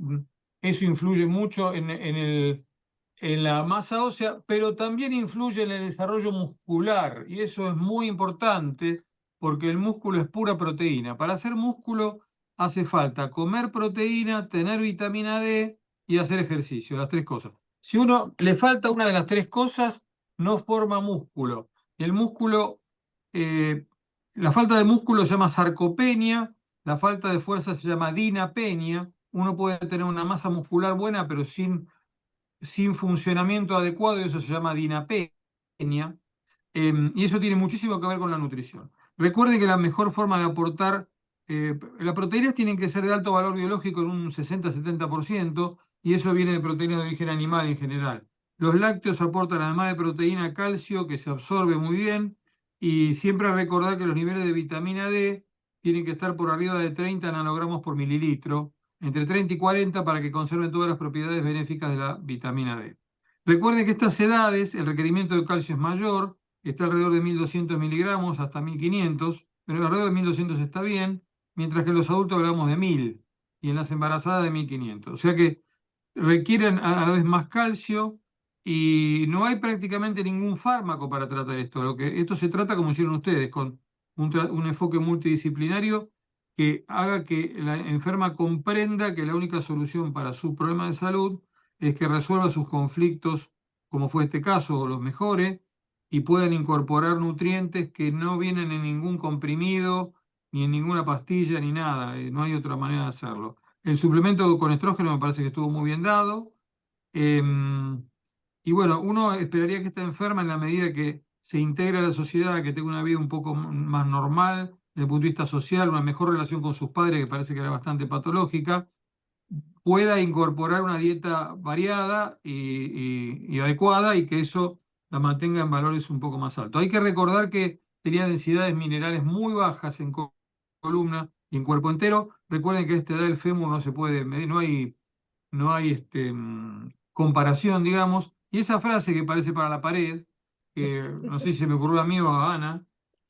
[SPEAKER 4] eso influye mucho en la masa ósea, pero también influye en el desarrollo muscular, y eso es muy importante porque el músculo es pura proteína. Para hacer músculo hace falta comer proteína, tener vitamina D y hacer ejercicio, las tres cosas. Si uno le falta una de las tres cosas, no forma músculo. El músculo, eh, la falta de músculo se llama sarcopenia, la falta de fuerza se llama dinapenia. Uno puede tener una masa muscular buena, pero sin funcionamiento adecuado, y eso se llama dinapenia. Y eso tiene muchísimo que ver con la nutrición. Recuerden que la mejor forma de aportar, las proteínas tienen que ser de alto valor biológico en un 60-70%, y eso viene de proteínas de origen animal en general. Los lácteos aportan, además de proteína, calcio, que se absorbe muy bien, y siempre recordar que los niveles de vitamina D tienen que estar por arriba de 30 nanogramos por mililitro, entre 30 y 40, para que conserven todas las propiedades benéficas de la vitamina D. Recuerden que estas edades el requerimiento de calcio es mayor, está alrededor de 1200 miligramos hasta 1500, pero alrededor de 1200 está bien, mientras que en los adultos hablamos de 1000 y en las embarazadas de 1500. O sea que requieren a la vez más calcio, y no hay prácticamente ningún fármaco para tratar esto. Esto se trata como hicieron ustedes, con un enfoque multidisciplinario que haga que la enferma comprenda que la única solución para su problema de salud es que resuelva sus conflictos, como fue este caso, o los mejore, y puedan incorporar nutrientes que no vienen en ningún comprimido, ni en ninguna pastilla, ni nada. No hay otra manera de hacerlo. El suplemento con estrógeno me parece que estuvo muy bien dado. Y bueno, uno esperaría que esta enferma, en la medida que se integra a la sociedad, que tenga una vida un poco más normal, desde el punto de vista social, una mejor relación con sus padres, que parece que era bastante patológica, pueda incorporar una dieta variada y adecuada, y que eso la mantenga en valores un poco más altos. Hay que recordar que tenía densidades minerales muy bajas en columna y en cuerpo entero. Recuerden que a esta edad el fémur no se puede medir, no hay comparación, digamos. Y esa frase que parece para la pared, que no sé si se me ocurrió a mí o a Ana: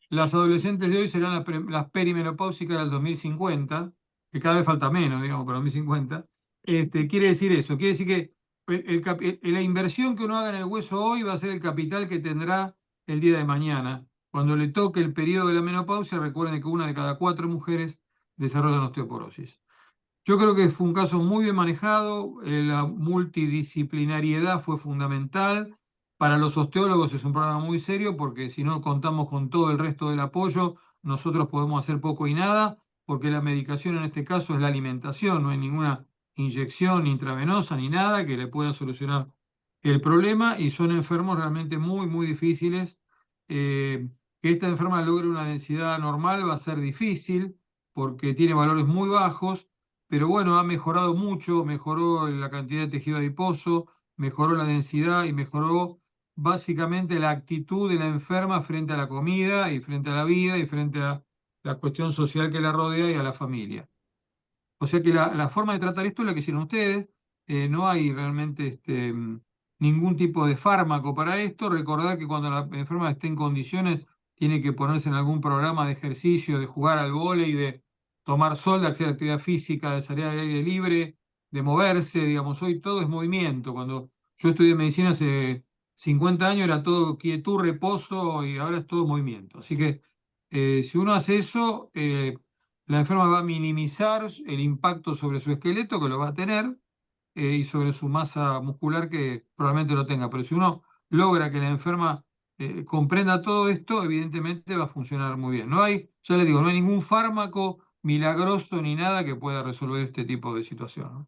[SPEAKER 4] las adolescentes de hoy serán las perimenopáusicas del 2050, que cada vez falta menos, digamos, para 2050. Quiere decir eso, quiere decir que la inversión que uno haga en el hueso hoy va a ser el capital que tendrá el día de mañana. Cuando le toque el periodo de la menopausia, recuerden que 1 de cada 4 mujeres desarrollan osteoporosis. Yo creo que fue un caso muy bien manejado, la multidisciplinariedad fue fundamental. Para los osteólogos es un problema muy serio, porque si no contamos con todo el resto del apoyo, nosotros podemos hacer poco y nada, porque la medicación en este caso es la alimentación, no hay ninguna inyección intravenosa ni nada que le pueda solucionar el problema, y son enfermos realmente muy, muy difíciles. Que esta enferma logre una densidad normal va a ser difícil, porque tiene valores muy bajos, pero bueno, ha mejorado mucho, mejoró la cantidad de tejido adiposo, mejoró la densidad y mejoró básicamente la actitud de la enferma frente a la comida y frente a la vida y frente a la cuestión social que la rodea y a la familia. O sea que la forma de tratar esto es la que hicieron ustedes. No hay realmente ningún tipo de fármaco para esto. Recordad que cuando la enferma esté en condiciones, tiene que ponerse en algún programa de ejercicio, de jugar al vóley, de tomar sol, de hacer actividad física, de salir al aire libre, de moverse. Digamos, hoy todo es movimiento. Cuando yo estudié medicina hace 50 años era todo quietud, reposo, y ahora es todo movimiento. Así que si uno hace eso, la enferma va a minimizar el impacto sobre su esqueleto, que lo va a tener, y sobre su masa muscular, que probablemente lo tenga. Pero si uno logra que la enferma comprenda todo esto, evidentemente va a funcionar muy bien. Ya les digo, no hay ningún fármaco milagroso ni nada que pueda resolver este tipo de situación, ¿no?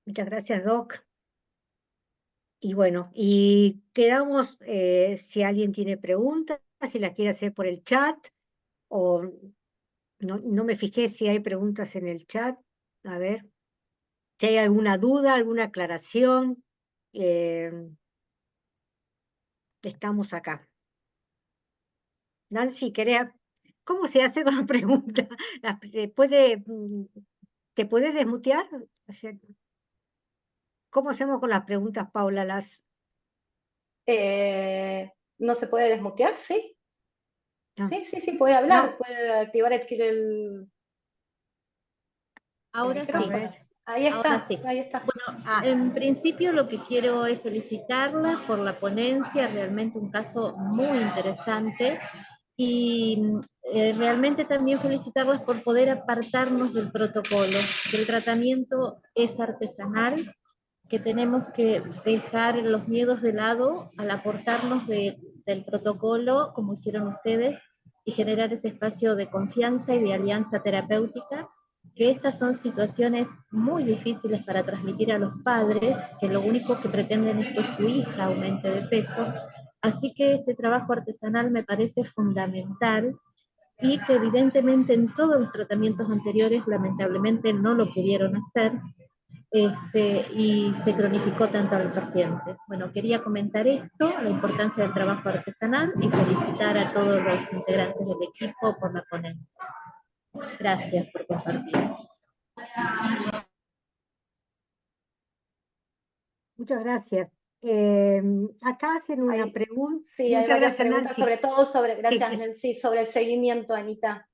[SPEAKER 1] Muchas gracias, Doc. Y bueno, y quedamos, si alguien tiene preguntas, si las quiere hacer por el chat, o no me fijé si hay preguntas en el chat. A ver, si hay alguna duda, alguna aclaración, estamos acá. Nancy, ¿cómo se hace con la pregunta? ¿Te puedes desmutear? O sea, ¿cómo hacemos con las preguntas, Paula?
[SPEAKER 2] ¿No se puede desmutear? Sí.
[SPEAKER 1] No.
[SPEAKER 2] Sí, puede hablar,
[SPEAKER 1] No.
[SPEAKER 2] puede activar el
[SPEAKER 5] Ahora sí.
[SPEAKER 1] A ver.
[SPEAKER 2] Ahí está,
[SPEAKER 5] Ahora sí.
[SPEAKER 2] ahí está.
[SPEAKER 5] Bueno, en principio lo que quiero es felicitarla por la ponencia, realmente un caso muy interesante, y realmente también felicitarlas por poder apartarnos del protocolo, que el tratamiento es artesanal, que tenemos que dejar los miedos de lado al aportarnos del protocolo, como hicieron ustedes, y generar ese espacio de confianza y de alianza terapéutica, que estas son situaciones muy difíciles para transmitir a los padres, que lo único que pretenden es que su hija aumente de peso, Así que este trabajo artesanal me parece fundamental y que evidentemente en todos los tratamientos anteriores lamentablemente no lo pudieron hacer, y se cronificó tanto al paciente. Bueno, quería comentar esto, la importancia del trabajo artesanal y felicitar a todos los integrantes del equipo por la ponencia. Gracias por compartir.
[SPEAKER 1] Muchas gracias. Acá hacen una pregunta.
[SPEAKER 2] Sí, hay
[SPEAKER 1] Muchas
[SPEAKER 2] varias
[SPEAKER 1] gracias,
[SPEAKER 2] preguntas,
[SPEAKER 1] Nancy.
[SPEAKER 2] sobre todo sobre,
[SPEAKER 1] Sí,
[SPEAKER 2] gracias Nancy, sobre el seguimiento, Anita.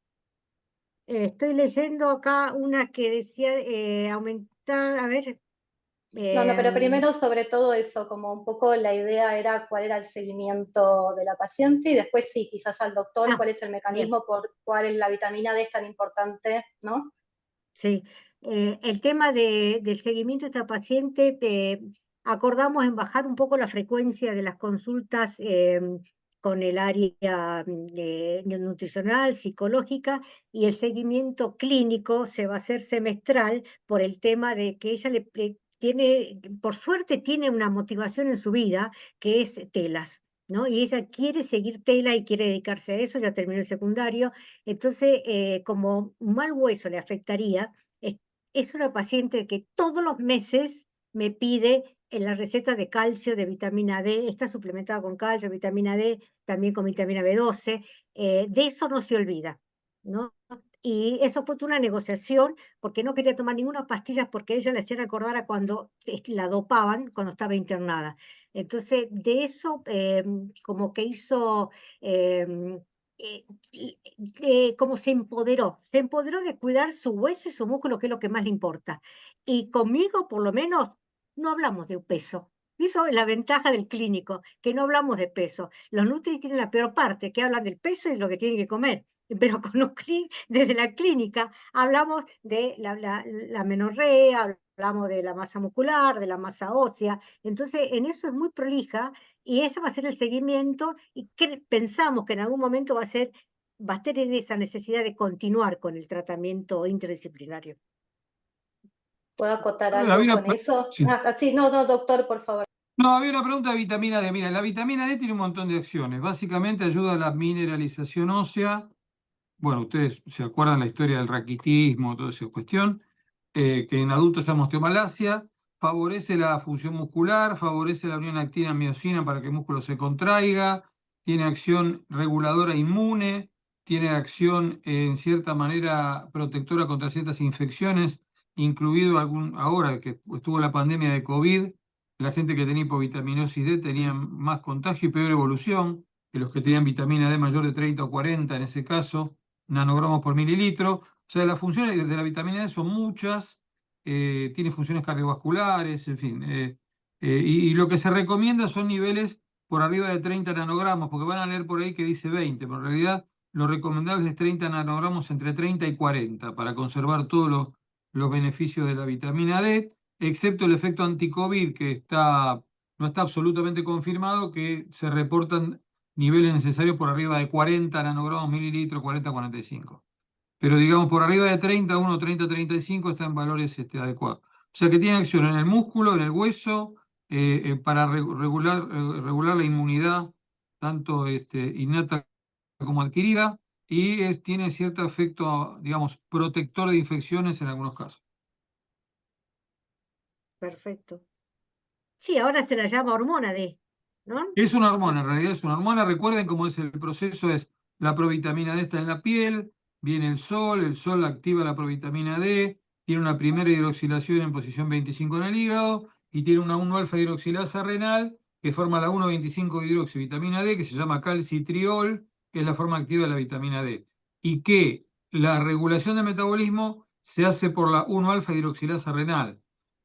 [SPEAKER 1] Estoy leyendo acá una que decía aumentar, a ver.
[SPEAKER 2] No, pero primero sobre todo eso, como un poco la idea era cuál era el seguimiento de la paciente y después sí, quizás al doctor, cuál es el mecanismo por cuál la vitamina D es tan importante, ¿no?
[SPEAKER 1] Sí, el tema del seguimiento de esta paciente, acordamos en bajar un poco la frecuencia de las consultas con el área nutricional, psicológica, y el seguimiento clínico se va a hacer semestral por el tema de que ella tiene, por suerte tiene una motivación en su vida que es telas, ¿no? Y ella quiere seguir tela y quiere dedicarse a eso, ya terminó el secundario. Entonces, como un mal hueso le afectaría, es una paciente que todos los meses me pide en la receta de calcio, de vitamina D, está suplementada con calcio, vitamina D, también con vitamina B12, de eso no se olvida, ¿no? Y eso fue una negociación, porque no quería tomar ninguna pastilla porque ella le hacía recordar a cuando la dopaban, cuando estaba internada. Entonces, de eso, como que hizo... como se empoderó de cuidar su hueso y su músculo, que es lo que más le importa. Y conmigo, por lo menos, no hablamos de peso. Eso es la ventaja del clínico, que no hablamos de peso. Los nutris tienen la peor parte, que hablan del peso y de lo que tienen que comer. Pero desde la clínica hablamos de la menorrea, hablamos de la masa muscular, de la masa ósea. Entonces, en eso es muy prolija y eso va a ser el seguimiento y pensamos que en algún momento va a tener esa necesidad de continuar con el tratamiento interdisciplinario.
[SPEAKER 2] ¿Puedo acotar algo con eso?
[SPEAKER 4] Sí.
[SPEAKER 2] Sí, no, doctor, por favor.
[SPEAKER 4] No, había una pregunta de vitamina D. Mira, la vitamina D tiene un montón de acciones. Básicamente ayuda a la mineralización ósea. Bueno, ustedes se acuerdan la historia del raquitismo, toda esa cuestión, que en adultos llama osteomalacia. Favorece la función muscular, favorece la unión actina-miosina para que el músculo se contraiga, tiene acción reguladora inmune, tiene acción en cierta manera protectora contra ciertas infecciones, incluido ahora que estuvo la pandemia de COVID, la gente que tenía hipovitaminosis D tenía más contagio y peor evolución que los que tenían vitamina D mayor de 30 o 40 en ese caso, nanogramos por mililitro. O sea, las funciones de la vitamina D son muchas, tiene funciones cardiovasculares, en fin. Y lo que se recomienda son niveles por arriba de 30 nanogramos, porque van a leer por ahí que dice 20, pero en realidad lo recomendable es 30 nanogramos entre 30 y 40 para conservar todos los beneficios de la vitamina D, excepto el efecto anti-COVID, que no está absolutamente confirmado, que se reportan niveles necesarios por arriba de 40 nanogramos mililitro, 40-45. Pero digamos, por arriba de 30, 30-35 está en valores adecuados. O sea que tiene acción en el músculo, en el hueso, para regular la inmunidad, tanto innata como adquirida, y tiene cierto efecto, digamos, protector de infecciones en algunos casos.
[SPEAKER 1] Perfecto. Sí, ahora se la llama hormona D, ¿no?
[SPEAKER 4] Es una hormona, en realidad es una hormona. Recuerden cómo es el proceso, es la provitamina D está en la piel, viene el sol activa la provitamina D, tiene una primera hidroxilación en posición 25 en el hígado y tiene una 1-alfa hidroxilasa renal que forma la 1,25 hidroxivitamina D, que se llama calcitriol, que es la forma activa de la vitamina D. Y que la regulación del metabolismo se hace por la 1-alfa hidroxilasa renal,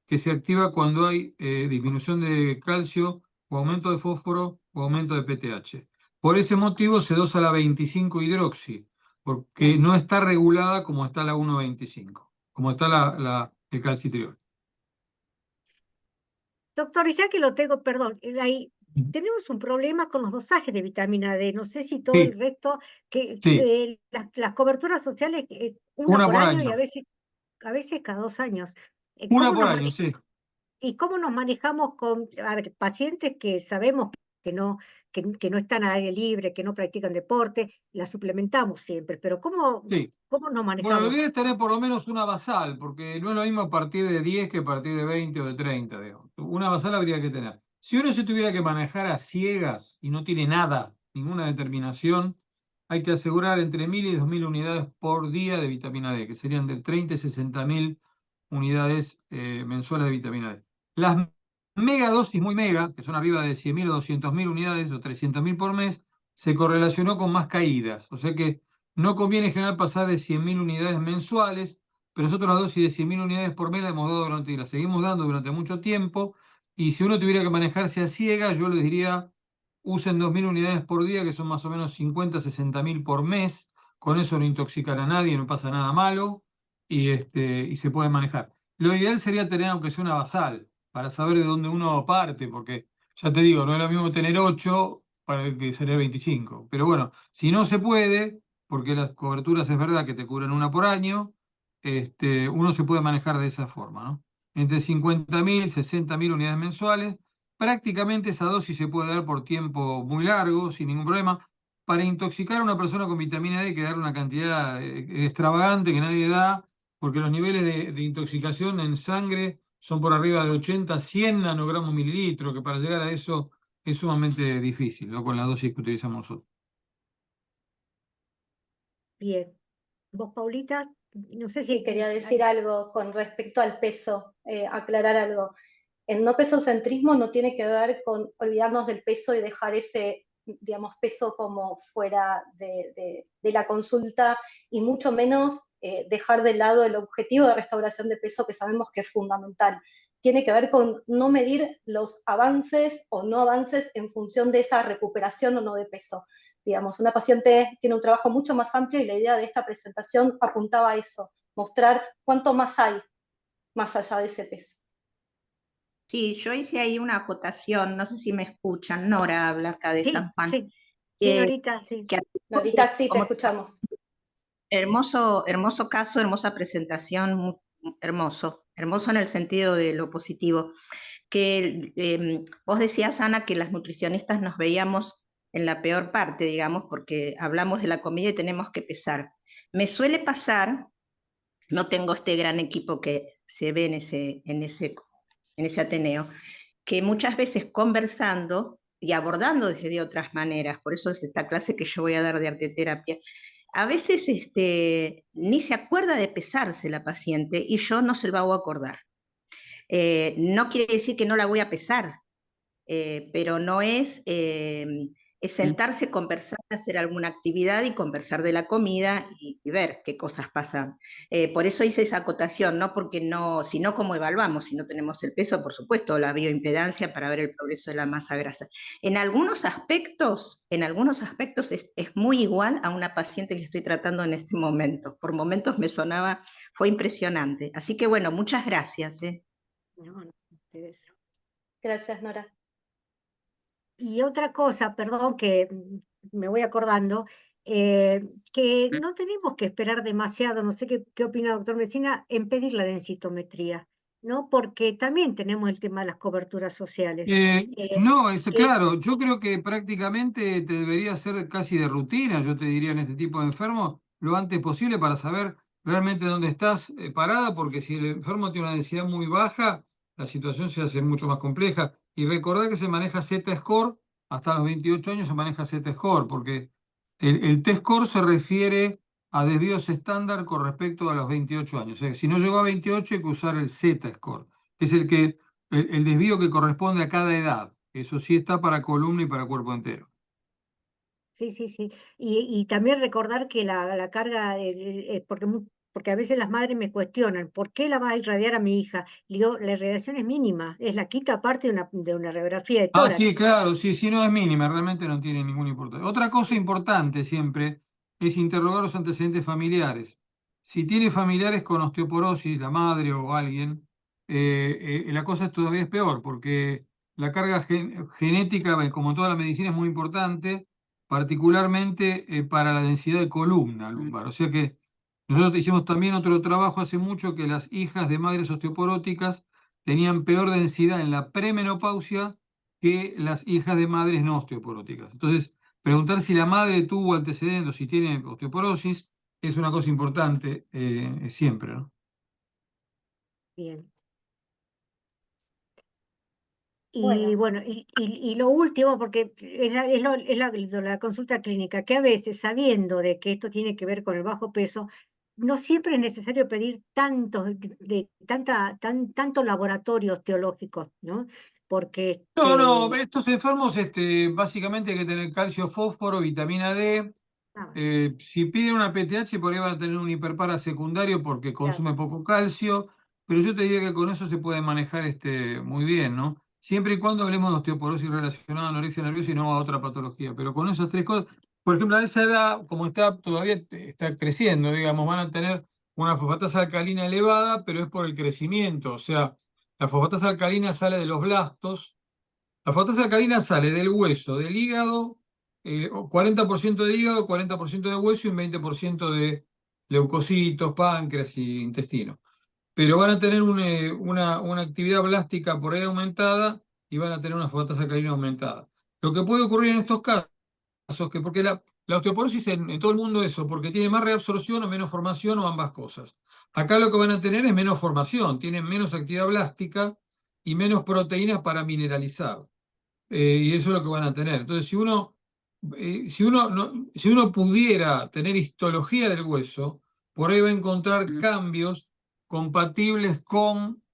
[SPEAKER 4] que se activa cuando hay disminución de calcio o aumento de fósforo o aumento de PTH. Por ese motivo se dosa la 25 hidroxi, porque no está regulada como está la 1,25, como está el calcitriol.
[SPEAKER 1] Doctor, y ya que lo tengo, perdón, ahí tenemos un problema con los dosajes de vitamina D. No sé si todo el resto, que las coberturas sociales, una por año y a veces cada 2 años.
[SPEAKER 4] Una por año, sí.
[SPEAKER 1] ¿Y cómo nos manejamos con pacientes que sabemos que no están al aire libre, que no practican deporte, la suplementamos siempre, pero ¿cómo
[SPEAKER 4] Sí.
[SPEAKER 1] nos
[SPEAKER 4] Bueno, lo
[SPEAKER 1] manejamos?
[SPEAKER 4] ideal es tener por lo menos una basal, porque no es lo mismo a partir de 10 que a partir de 20 o de 30, digamos. Una basal habría que tener. Si uno se tuviera que manejar a ciegas y no tiene nada, ninguna determinación, hay que asegurar entre 1000 y 2000 unidades por día de vitamina D, que serían de 30 y 60.000 unidades mensuales de vitamina D. Las megadosis muy mega, que son arriba de 100.000 o 200.000 unidades o 300.000 por mes, se correlacionó con más caídas. O sea que no conviene en general pasar de 100.000 unidades mensuales, pero nosotros la dosis de 100.000 unidades por mes la hemos dado durante, y la seguimos dando durante mucho tiempo. Y si uno tuviera que manejarse a ciegas, yo les diría, usen 2.000 unidades por día, que son más o menos 50, 60.000 por mes. Con eso no intoxican a nadie, no pasa nada malo y se puede manejar. Lo ideal sería tener, aunque sea una basal, para saber de dónde uno parte, porque ya te digo, no es lo mismo tener 8 para que sería 25. Pero bueno, si no se puede, porque las coberturas es verdad que te cubren una por año, uno se puede manejar de esa forma, ¿no? Entre 50.000, 60.000 unidades mensuales. Prácticamente esa dosis se puede dar por tiempo muy largo, sin ningún problema. Para intoxicar a una persona con vitamina D hay que dar una cantidad extravagante que nadie da, porque los niveles de intoxicación en sangre son por arriba de 80, 100 nanogramos mililitros, que para llegar a eso es sumamente difícil, ¿no? Con la dosis que utilizamos nosotros.
[SPEAKER 1] Bien. ¿Vos, Paulita? No sé
[SPEAKER 2] Sí,
[SPEAKER 1] si...
[SPEAKER 2] quería decir algo con respecto al peso, aclarar algo. El no pesocentrismo no tiene que ver con olvidarnos del peso y dejar ese, digamos, peso como fuera de la consulta, y mucho menos dejar de lado el objetivo de restauración de peso, que sabemos que es fundamental. Tiene que ver con no medir los avances o no avances en función de esa recuperación o no de peso. Digamos, una paciente tiene un trabajo mucho más amplio y la idea de esta presentación apuntaba a eso, mostrar cuánto más hay más allá de ese peso.
[SPEAKER 6] Sí, yo hice ahí una acotación, no sé si me escuchan. Nora habla acá de
[SPEAKER 1] Sí,
[SPEAKER 6] San Juan.
[SPEAKER 1] sí, Norita, sí.
[SPEAKER 6] Que
[SPEAKER 2] Norita, sí, te
[SPEAKER 6] como
[SPEAKER 2] escuchamos.
[SPEAKER 6] hermoso caso, hermosa presentación, muy hermoso en el sentido de lo positivo. Que vos decías, Ana, que las nutricionistas nos veíamos en la peor parte, digamos, porque hablamos de la comida y tenemos que pesar. Me suele pasar, no tengo este gran equipo que se ve en ese Ateneo, que muchas veces conversando y abordando desde otras maneras, por eso es esta clase que yo voy a dar de arteterapia, a veces ni se acuerda de pesarse la paciente y yo no se lo hago acordar. No quiere decir que no la voy a pesar, pero no es sentarse, conversar, hacer alguna actividad y conversar de la comida y ver qué cosas pasan. Por eso hice esa acotación, no porque no, sino cómo evaluamos, si no tenemos el peso, por supuesto, la bioimpedancia para ver el progreso de la masa grasa. En algunos aspectos es muy igual a una paciente que estoy tratando en este momento. Por momentos me sonaba, fue impresionante. Así que bueno, muchas gracias.
[SPEAKER 1] No, ustedes.
[SPEAKER 2] Gracias, Nora.
[SPEAKER 1] Y otra cosa, perdón, que me voy acordando, que no tenemos que esperar demasiado, no sé qué opina el doctor Messina, en pedir la densitometría, ¿no? Porque también tenemos el tema de las coberturas sociales.
[SPEAKER 4] No, claro, yo creo que prácticamente te debería hacer casi de rutina, yo te diría, en este tipo de enfermos, lo antes posible para saber realmente dónde estás parada, porque si el enfermo tiene una densidad muy baja, la situación se hace mucho más compleja. Y recordad que se maneja Z-score, hasta los 28 años se maneja Z-score, porque el T-score se refiere a desvíos estándar con respecto a los 28 años. O sea, que si no llegó a 28 hay que usar el Z-score, que es el desvío que corresponde a cada edad. Eso sí está para columna y para cuerpo entero.
[SPEAKER 1] Sí, sí, sí. Y también recordar que la carga, porque a veces las madres me cuestionan, ¿por qué la vas a irradiar a mi hija? Le digo, la irradiación es mínima, es la quinta parte de una radiografía de
[SPEAKER 4] Ah,
[SPEAKER 1] tórax.
[SPEAKER 4] sí, claro, sí, no es mínima, realmente no tiene ninguna importancia. Otra cosa importante siempre es interrogar los antecedentes familiares. Si tiene familiares con osteoporosis, la madre o alguien, la cosa todavía es peor, porque la carga genética, como toda la medicina, es muy importante, particularmente para la densidad de columna lumbar. O sea que nosotros hicimos también otro trabajo hace mucho, que las hijas de madres osteoporóticas tenían peor densidad en la premenopausia que las hijas de madres no osteoporóticas. Entonces, preguntar si la madre tuvo antecedentes o si tiene osteoporosis es una cosa importante siempre, ¿no?
[SPEAKER 1] Bien. Y
[SPEAKER 2] Bueno.
[SPEAKER 1] bueno, y lo último, porque es la consulta clínica, que a veces, sabiendo de que esto tiene que ver con el bajo peso, no siempre es necesario pedir tantos laboratorios teológicos, ¿no? Porque
[SPEAKER 4] No, estos enfermos básicamente hay que tener calcio, fósforo, vitamina D. Si piden una PTH, por ahí van a tener un hiperpara secundario porque consume poco calcio, pero yo te diría que con eso se puede manejar muy bien, ¿no? Siempre y cuando hablemos de osteoporosis relacionada a anorexia nerviosa y no a otra patología. Pero con esas tres cosas, por ejemplo, a esa edad, como todavía está creciendo, digamos, van a tener una fosfatasa alcalina elevada, pero es por el crecimiento. O sea, la fosfatasa alcalina sale de los blastos. La fosfatasa alcalina sale del hueso, del hígado, 40% de hígado, 40% de hueso y un 20% de leucocitos, páncreas y intestino. Pero van a tener una actividad blástica por ahí aumentada y van a tener una fosfatasa alcalina aumentada. Lo que puede ocurrir en estos casos, que porque la osteoporosis en todo el mundo es eso, porque tiene más reabsorción o menos formación o ambas cosas. Acá lo que van a tener es menos formación, tienen menos actividad blástica y menos proteínas para mineralizar. Y eso es lo que van a tener. Entonces, si uno pudiera tener histología del hueso, por ahí va a encontrar cambios compatibles con,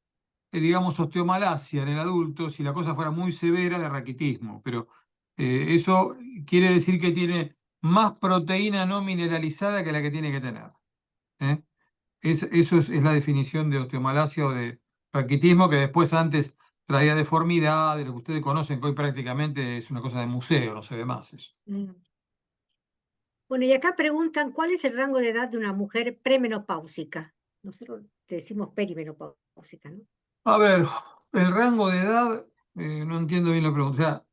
[SPEAKER 4] digamos, osteomalacia en el adulto, si la cosa fuera muy severa, de raquitismo. Pero eso quiere decir que tiene más proteína no mineralizada que la que tiene que tener. ¿Eh? Eso es la definición de osteomalacia o de raquitismo, que después antes traía deformidad, de lo que ustedes conocen, que hoy prácticamente es una cosa de museo, no se ve más eso.
[SPEAKER 1] Bueno, y acá preguntan, ¿cuál es el rango de edad de una mujer premenopáusica? Nosotros le decimos perimenopáusica, ¿no?
[SPEAKER 4] A ver, el rango de edad, no entiendo bien la pregunta. O sea,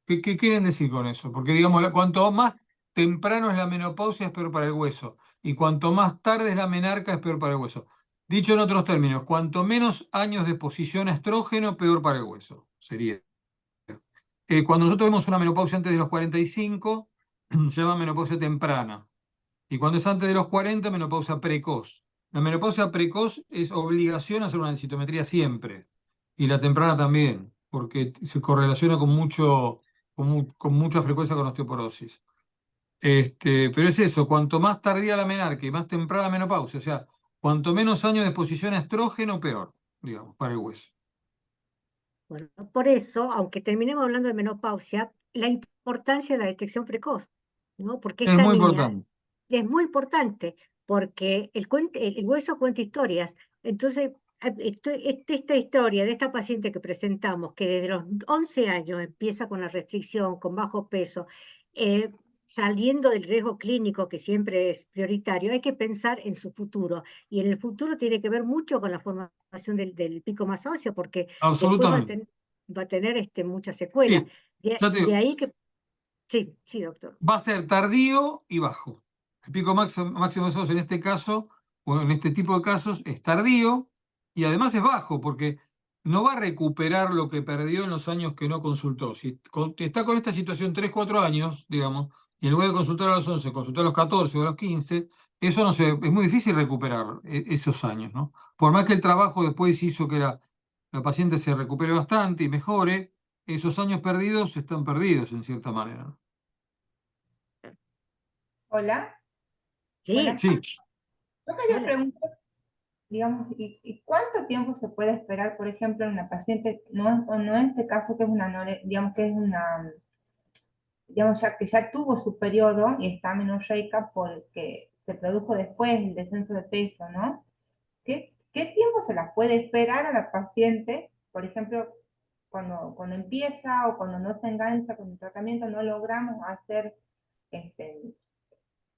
[SPEAKER 4] ¿qué quieren decir con eso? Porque, digamos, cuanto más temprano es la menopausia es peor para el hueso, y cuanto más tarde es la menarca es peor para el hueso. Dicho en otros términos, cuanto menos años de exposición a estrógeno, peor para el hueso, sería. Cuando nosotros vemos una menopausia antes de los 45, se llama menopausia temprana. Y cuando es antes de los 40, menopausia precoz. La menopausia precoz es obligación hacer una densitometría siempre. Y la temprana también, porque se correlaciona con mucha frecuencia con osteoporosis. Pero es eso, cuanto más tardía la menarca y más temprana la menopausia, o sea, cuanto menos años de exposición a estrógeno, peor, digamos, para el hueso.
[SPEAKER 1] Bueno, por eso, aunque terminemos hablando de menopausia, la importancia de la detección precoz, ¿no? Porque
[SPEAKER 4] Es
[SPEAKER 1] esta
[SPEAKER 4] muy
[SPEAKER 1] niña
[SPEAKER 4] importante.
[SPEAKER 1] es muy importante, porque el hueso cuenta historias. Entonces, esta historia de esta paciente que presentamos, que desde los 11 años empieza con la restricción, con bajo peso, saliendo del riesgo clínico, que siempre es prioritario, hay que pensar en su futuro. Y en el futuro tiene que ver mucho con la formación del pico más óseo, porque después
[SPEAKER 4] Absolutamente.
[SPEAKER 1] va a tener muchas secuelas.
[SPEAKER 4] Sí, ya te
[SPEAKER 1] De
[SPEAKER 4] digo,
[SPEAKER 1] ahí que... Sí, sí, doctor.
[SPEAKER 4] va a ser tardío y bajo. El pico máximo de esos en este caso, o en este tipo de casos, es tardío y además es bajo, porque no va a recuperar lo que perdió en los años que no consultó. Si está con esta situación 3 4 años, digamos, y en lugar de consultar a los 11, consultar a los 14 o a los 15, eso no se, es muy difícil recuperar esos años, ¿no? Por más que el trabajo después hizo que la paciente se recupere bastante y mejore, esos años perdidos están perdidos en cierta manera, ¿no?
[SPEAKER 7] Hola.
[SPEAKER 1] Sí.
[SPEAKER 7] Buenas
[SPEAKER 4] Sí.
[SPEAKER 7] tardes. Yo quería
[SPEAKER 1] Hola.
[SPEAKER 7] preguntar, digamos, ¿y cuánto tiempo se puede esperar, por ejemplo, en una paciente, no en este caso que es digamos que es una, digamos, ya que ya tuvo su periodo y está menorreica porque se produjo después el descenso de peso, ¿no? ¿Qué tiempo se la puede esperar a la paciente, por ejemplo, cuando empieza o cuando no se engancha con el tratamiento, no logramos hacer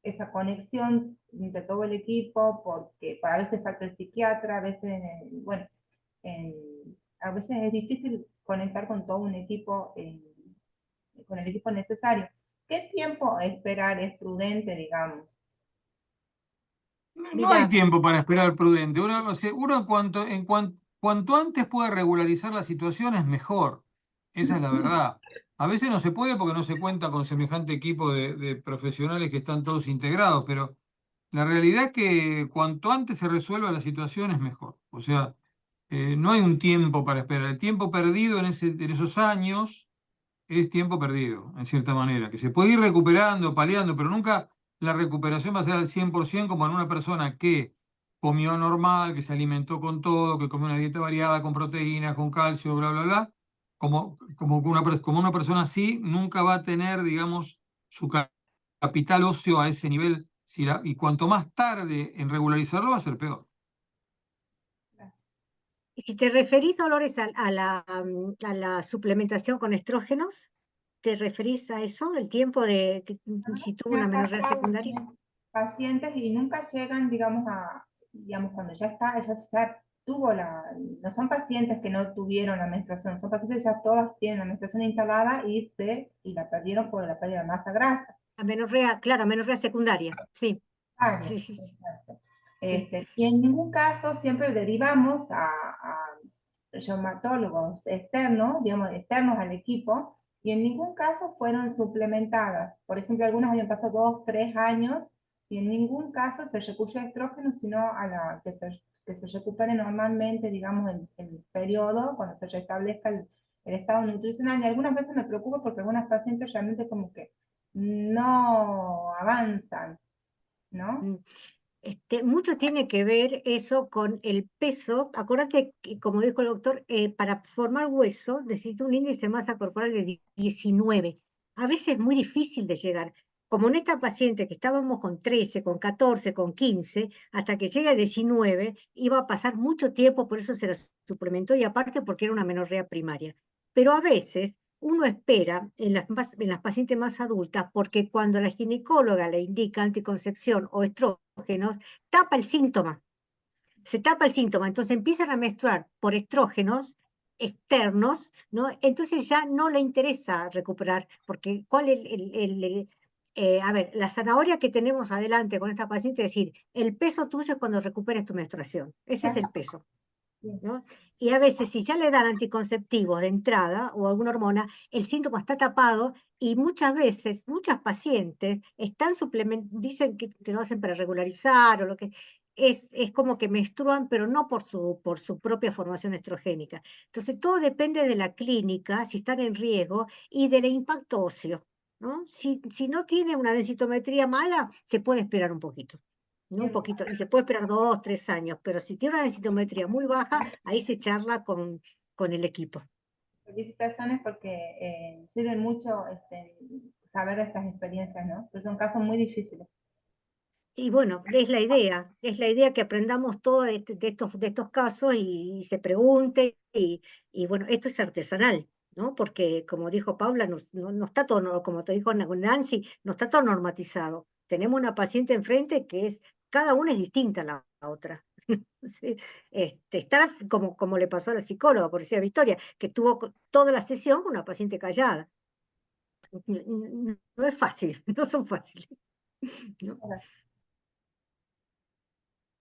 [SPEAKER 7] esa conexión entre todo el equipo, porque a veces falta el psiquiatra, a veces, bueno, a veces es difícil conectar con todo un equipo, con el equipo necesario. ¿Qué tiempo esperar es prudente, digamos?
[SPEAKER 4] No hay tiempo para esperar prudente. Uno cuanto antes puede regularizar la situación es mejor. Esa es la verdad. A veces no se puede porque no se cuenta con semejante equipo de profesionales que están todos integrados, pero la realidad es que cuanto antes se resuelva la situación es mejor. O sea, no hay un tiempo para esperar. El tiempo perdido en esos años es tiempo perdido, en cierta manera, que se puede ir recuperando, paliando, pero nunca la recuperación va a ser al 100% como en una persona que comió normal, que se alimentó con todo, que comió una dieta variada, con proteínas, con calcio, bla, bla, bla. Como una persona así nunca va a tener, digamos, su capital óseo a ese nivel. Y cuanto más tarde en regularizarlo va a ser peor.
[SPEAKER 1] Y si te referís, Dolores, a la suplementación con estrógenos, ¿te referís a eso, el tiempo de si tuvo una menorrea secundaria?
[SPEAKER 7] Pacientes y nunca llegan, digamos, digamos, cuando ya está, ya tuvo no son pacientes que no tuvieron la menstruación, son pacientes que ya todas tienen la menstruación instalada y la perdieron por la pérdida de masa grasa.
[SPEAKER 1] La menorrea, claro, menorrea secundaria, sí.
[SPEAKER 7] Sí.
[SPEAKER 1] Sí.
[SPEAKER 7] Y en ningún caso siempre derivamos a reumatólogos externos, digamos, externos al equipo, y en ningún caso fueron suplementadas. Por ejemplo, algunas habían pasado 2, 3 años, y en ningún caso se recurrió a estrógeno, sino a que se recupere normalmente, digamos, el periodo, cuando se restablezca el estado nutricional. Y algunas veces me preocupa porque algunas pacientes realmente como que no avanzan, ¿no?
[SPEAKER 1] Mucho tiene que ver eso con el peso. Acuérdate que, como dijo el doctor, para formar hueso necesita un índice de masa corporal de 19. A veces es muy difícil de llegar. Como en esta paciente que estábamos con 13, con 14, con 15, hasta que llegue a 19, iba a pasar mucho tiempo, por eso se la suplementó y aparte porque era una menorrea primaria. Pero a veces uno espera en las pacientes más adultas porque cuando la ginecóloga le indica anticoncepción o estrógenos, tapa el síntoma. Se tapa el síntoma, entonces empiezan a menstruar por estrógenos externos, ¿no? Entonces ya no le interesa recuperar, porque ¿cuál es a ver, la zanahoria que tenemos adelante con esta paciente es decir, el peso tuyo es cuando recuperes tu menstruación. Ese es el peso. ¿No? Y a veces, si ya le dan anticonceptivos de entrada o alguna hormona, el síntoma está tapado y muchas veces, muchas pacientes están dicen que lo hacen para regularizar o lo que es como que menstruan, pero no por su propia formación estrogénica. Entonces, todo depende de la clínica, si están en riesgo, y del impacto óseo. ¿No? Si no tiene una densitometría mala, se puede esperar un poquito. ¿No? Un poquito, y se puede esperar 2, 3 años, pero si tiene una densitometría muy baja, ahí se charla con el equipo.
[SPEAKER 7] Felicitaciones porque sirven mucho saber de estas experiencias, ¿no? Porque son casos muy difíciles.
[SPEAKER 1] Sí, bueno, es la idea que aprendamos todo de estos casos y se pregunte, y bueno, esto es artesanal, ¿no? Porque como dijo Paula, no está todo, como te dijo Nancy, no está todo normatizado. Tenemos una paciente enfrente que cada una es distinta a la otra. Sí, está como le pasó a la psicóloga, por decir a Victoria, que tuvo toda la sesión con una paciente callada. No es fácil, no son fáciles. ¿No?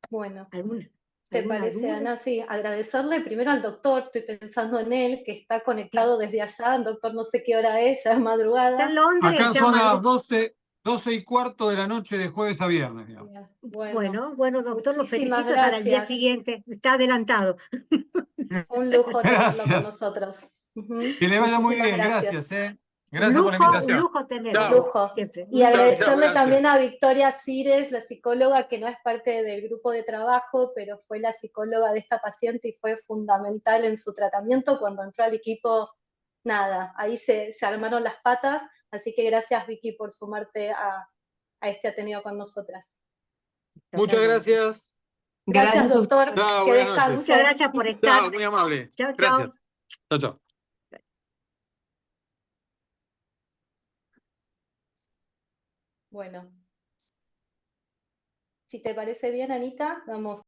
[SPEAKER 2] Bueno,
[SPEAKER 1] ¿Alguna
[SPEAKER 2] ¿te parece,
[SPEAKER 1] duda?
[SPEAKER 2] Ana? Sí, agradecerle primero al doctor, estoy pensando en él, que está conectado desde allá, el doctor no sé qué hora es, ya es
[SPEAKER 1] Está
[SPEAKER 2] madrugada.
[SPEAKER 1] en Londres,
[SPEAKER 4] Acá
[SPEAKER 1] ya
[SPEAKER 4] son las 12:15 de la noche de jueves a viernes, digamos.
[SPEAKER 1] Bueno, doctor, lo
[SPEAKER 2] muchísimas
[SPEAKER 1] felicito para el día
[SPEAKER 2] gracias.
[SPEAKER 1] siguiente, está adelantado.
[SPEAKER 2] Un lujo tenerlo con
[SPEAKER 4] Gracias.
[SPEAKER 2] nosotros.
[SPEAKER 4] Que le vaya muy
[SPEAKER 2] Muchísimas
[SPEAKER 4] bien, gracias.
[SPEAKER 1] Un
[SPEAKER 4] Gracias por la invitación.
[SPEAKER 1] lujo tenerlo,
[SPEAKER 2] Un
[SPEAKER 4] Chao.
[SPEAKER 2] lujo.
[SPEAKER 1] siempre.
[SPEAKER 2] Y agradecerle
[SPEAKER 4] gracias.
[SPEAKER 2] también a Victoria Cires, la psicóloga, que no es parte del grupo de trabajo, pero fue la psicóloga de esta paciente y fue fundamental en su tratamiento. Cuando entró al equipo, nada, ahí se armaron las patas. Así que gracias, Vicky, por sumarte a este Ateneo con nosotras.
[SPEAKER 4] Muchas
[SPEAKER 1] Totalmente.
[SPEAKER 4] gracias.
[SPEAKER 2] Gracias,
[SPEAKER 3] Gracias a
[SPEAKER 2] doctor.
[SPEAKER 4] Chao,
[SPEAKER 2] Que
[SPEAKER 4] buenas
[SPEAKER 2] descanse.
[SPEAKER 4] noches.
[SPEAKER 1] Muchas gracias por estar.
[SPEAKER 4] Chao, muy amable.
[SPEAKER 1] Chao,
[SPEAKER 4] Gracias.
[SPEAKER 1] chao.
[SPEAKER 4] Chao.
[SPEAKER 2] Bueno. Si te parece bien, Anita, vamos